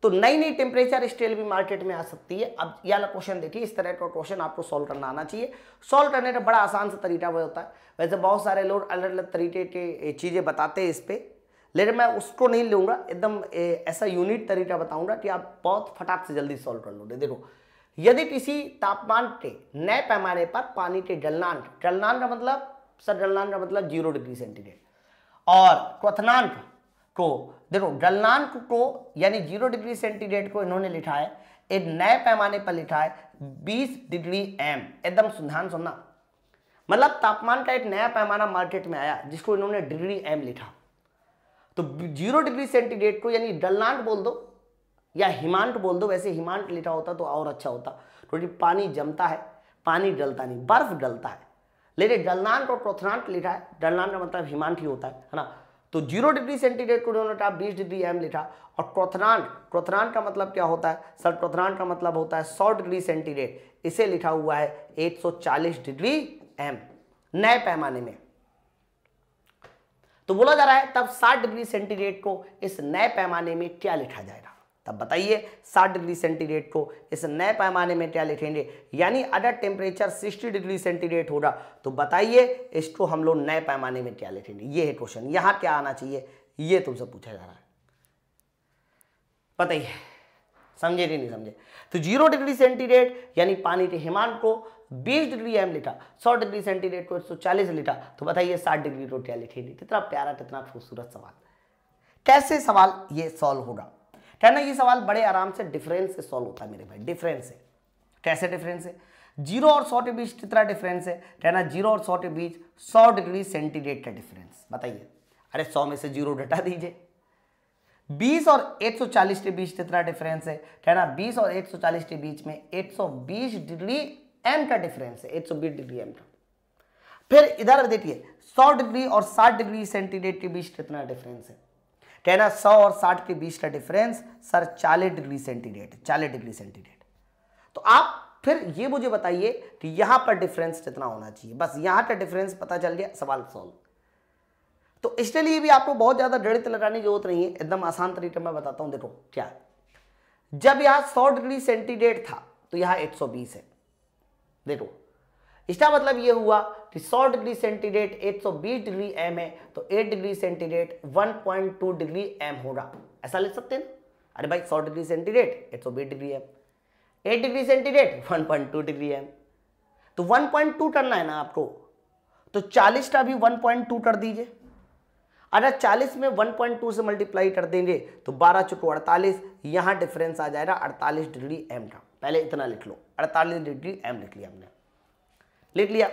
तो नई नई टेम्परेचर स्केल भी मार्केट में आ सकती है। अब यह क्वेश्चन देखिए, इस तरह का क्वेश्चन आपको सॉल्व करना आना चाहिए। सॉल्व करने का बड़ा आसान सा तरीका वो होता है। वैसे बहुत सारे लोग अलग अलग तरीके के चीज़ें बताते हैं इस पर, लेकिन मैं उसको नहीं लूँगा, एकदम ऐसा यूनिक तरीका बताऊंगा कि आप बहुत फटाक से जल्दी सॉल्व कर लोगे। देखो, यदि किसी तापमान के नए पैमाने पर पानी के गलनांक का मतलब 0 डिग्री सेंटीग्रेड, और क्वथनांक को, देखो गलनांक को यानी 0 डिग्री सेंटीग्रेड को इन्होंने लिखा है, एक नए पैमाने पर लिखा है 20 डिग्री एम। एकदम ध्यान सुनना, मतलब तापमान का एक नया पैमाना मार्केट में आया जिसको इन्होंने डिग्री एम लिखा। तो 0 डिग्री सेंटीग्रेड को यानी गलनांक बोल दो या हिमांक बोल दो। वैसे हिमांक लिखा होता तो और अच्छा होता, क्योंकि पानी जमता है, पानी गलता नहीं, बर्फ गलता है। लेकिन गलनांक और क्वथनांक लिखा है, गलनांक का मतलब हिमांक ही होता है ना। तो 0 डिग्री सेंटीग्रेड को उन्होंने कहा 20 डिग्री एम लिखा, और क्वथनांक का मतलब क्या होता है सर? क्वथनांक का मतलब होता है 100 डिग्री सेंटीग्रेड, इसे लिखा हुआ है 140 डिग्री एम नए पैमाने में। तो बोला जा रहा है तब 60 डिग्री सेंटीग्रेड को इस नए पैमाने में क्या लिखा जाएगा? तब बताइए 60 डिग्री सेंटीग्रेड को इस नए पैमाने में क्या लिखेंगे? यानी अगर टेम्परेचर 60 डिग्री सेंटीग्रेड होगा तो बताइए इसको हम लोग नए पैमाने में क्या लिखेंगे? ये है क्वेश्चन। यहां क्या आना चाहिए ये तुमसे पूछा जा रहा है, बताइए समझे कि नहीं समझे? तो 0 डिग्री सेंटीग्रेड यानी पानी के हिमांक को 20 डिग्री एम लिखा, 100 डिग्री सेंटीग्रेड को 140 लिखा, तो बताइए 60 डिग्री को क्या लिखेंगे? कितना प्यारा, कितना खूबसूरत सवाल। कैसे सवाल ये सॉल्व होगा? कहना ये सवाल बड़े आराम से डिफरेंस से सॉल्व होता है मेरे भाई। डिफरेंस से कैसे? डिफरेंस है 0 और 100 के बीच कितना डिफरेंस है? कहना 0 और 100 के बीच 100 डिग्री सेंटीग्रेड का डिफरेंस। बताइए, अरे 100 में से 0 घटा दीजिए। 20 और 140 के बीच कितना डिफरेंस है? कहना 20 और 140 के बीच में 120 डिग्री एम का डिफरेंस है, 120 डिग्री एम का। फिर इधर देखिए 100 डिग्री और 60 डिग्री सेंटीग्रेड के बीच कितना डिफरेंस है? कहना 100 और 60 के बीच का difference sir 40 degree centigrade, 40 degree centigrade. तो आप फिर ये मुझे बताइए कि यहां पर डिफरेंस कितना होना चाहिए? बस यहां का डिफरेंस पता चल गया, सवाल सॉल्व। तो इसके लिए भी आपको बहुत ज्यादा गणित लगाने की जरूरत नहीं है, एकदम आसान तरीके में बताता हूं। देखो क्या, जब यहां 100 डिग्री सेंटीग्रेड था तो यहां 120 है। देखो इसका मतलब ये हुआ कि 100 डिग्री सेंटीग्रेड 120 डिग्री एम है, तो 8 डिग्री सेंटीग्रेड 1.2 डिग्री एम होगा। ऐसा लिख सकते हैं ना? अरे भाई 100 degree centigrade 120 degree M, 8 degree centigrade 1.2 degree M. तो 1.2 करना है ना आपको, तो 40 का भी 1.2 कर दीजिए। अगर 40 में 1.2 से मल्टीप्लाई कर देंगे तो 12 चुको 48, यहां डिफरेंस आ जाएगा 48 डिग्री एम का। पहले इतना लिख लो, 48 डिग्री एम लिख लिया हमने, लिख लिया।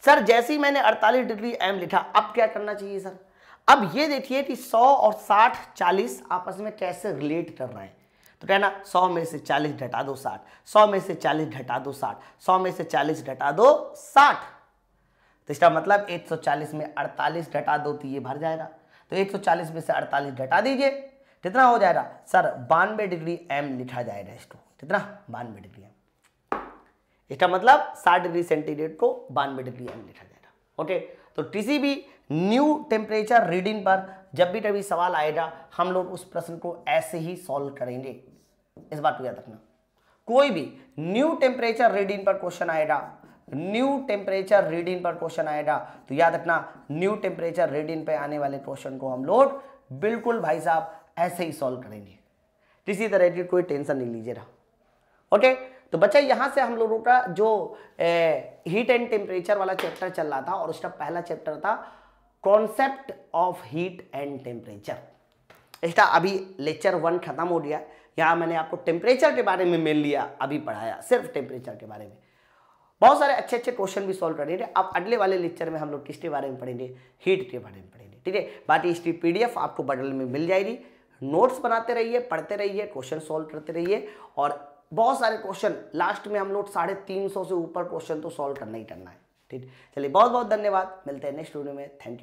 सर जैसे ही मैंने 48 डिग्री एम लिखा, अब क्या करना चाहिए सर? अब ये देखिए कि 100 और 60 40 आपस में कैसे रिलेट कर रहे हैं। तो कहना 100 में से 40 घटा दो 60, 100 में से 40 घटा दो 60, 100 में से 40 घटा दो 60। तो इसका मतलब 140 में 48 घटा दो तो ये भर जाएगा। तो 140 में से 48 घटा दीजिए, कितना हो जाएगा सर 92 डिग्री एम लिखा जाएगा इसको। कितना 92 डिग्री एम। इसका मतलब 60 डिग्री सेंटीग्रेड को 92 डिग्री एम लिखा जाएगा। ओके, तो किसी भी न्यू टेम्परेचर रीडिंग पर जब भी कभी सवाल आएगा हम लोग उस प्रश्न को ऐसे ही सॉल्व करेंगे, इस बात को याद रखना। कोई भी न्यू टेम्परेचर रीडिंग पर क्वेश्चन आएगा, न्यू टेम्परेचर रीडिंग पर क्वेश्चन आएगा तो याद रखना न्यू टेम्परेचर रीडिंग पे आने वाले क्वेश्चन को हम लोग बिल्कुल भाई साहब ऐसे ही सॉल्व करेंगे, किसी तरह की कोई टेंशन नहीं लीजिएगा। ओके, तो बच्चा यहां से हम लोगों का जो हीट एंड टेम्परेचर वाला चैप्टर चल रहा था और उसका पहला चैप्टर था concept of heat and temperature. इसका अभी लेक्चर 1 खत्म हो गया। यहाँ मैंने आपको टेम्परेचर के बारे में मेन लिया, अभी पढ़ाया सिर्फ टेम्परेचर के बारे में। बहुत सारे अच्छे अच्छे क्वेश्चन भी सॉल्व करेंगे। अब अगले वाले लेक्चर में हम लोग किसके बारे में पढ़ेंगे, हीट के बारे में पढ़ेंगे। ठीक है, बाकी इसकी PDF आपको बगल में मिल जाएगी। नोट्स बनाते रहिए, पढ़ते रहिए, क्वेश्चन सॉल्व करते रहिए। और बहुत सारे क्वेश्चन लास्ट में हम लोग 350 से ऊपर क्वेश्चन तो सॉल्व करना ही करना है। ठीक, चलिए बहुत बहुत धन्यवाद, मिलते हैं नेक्स्ट वीडियो में। Thank you.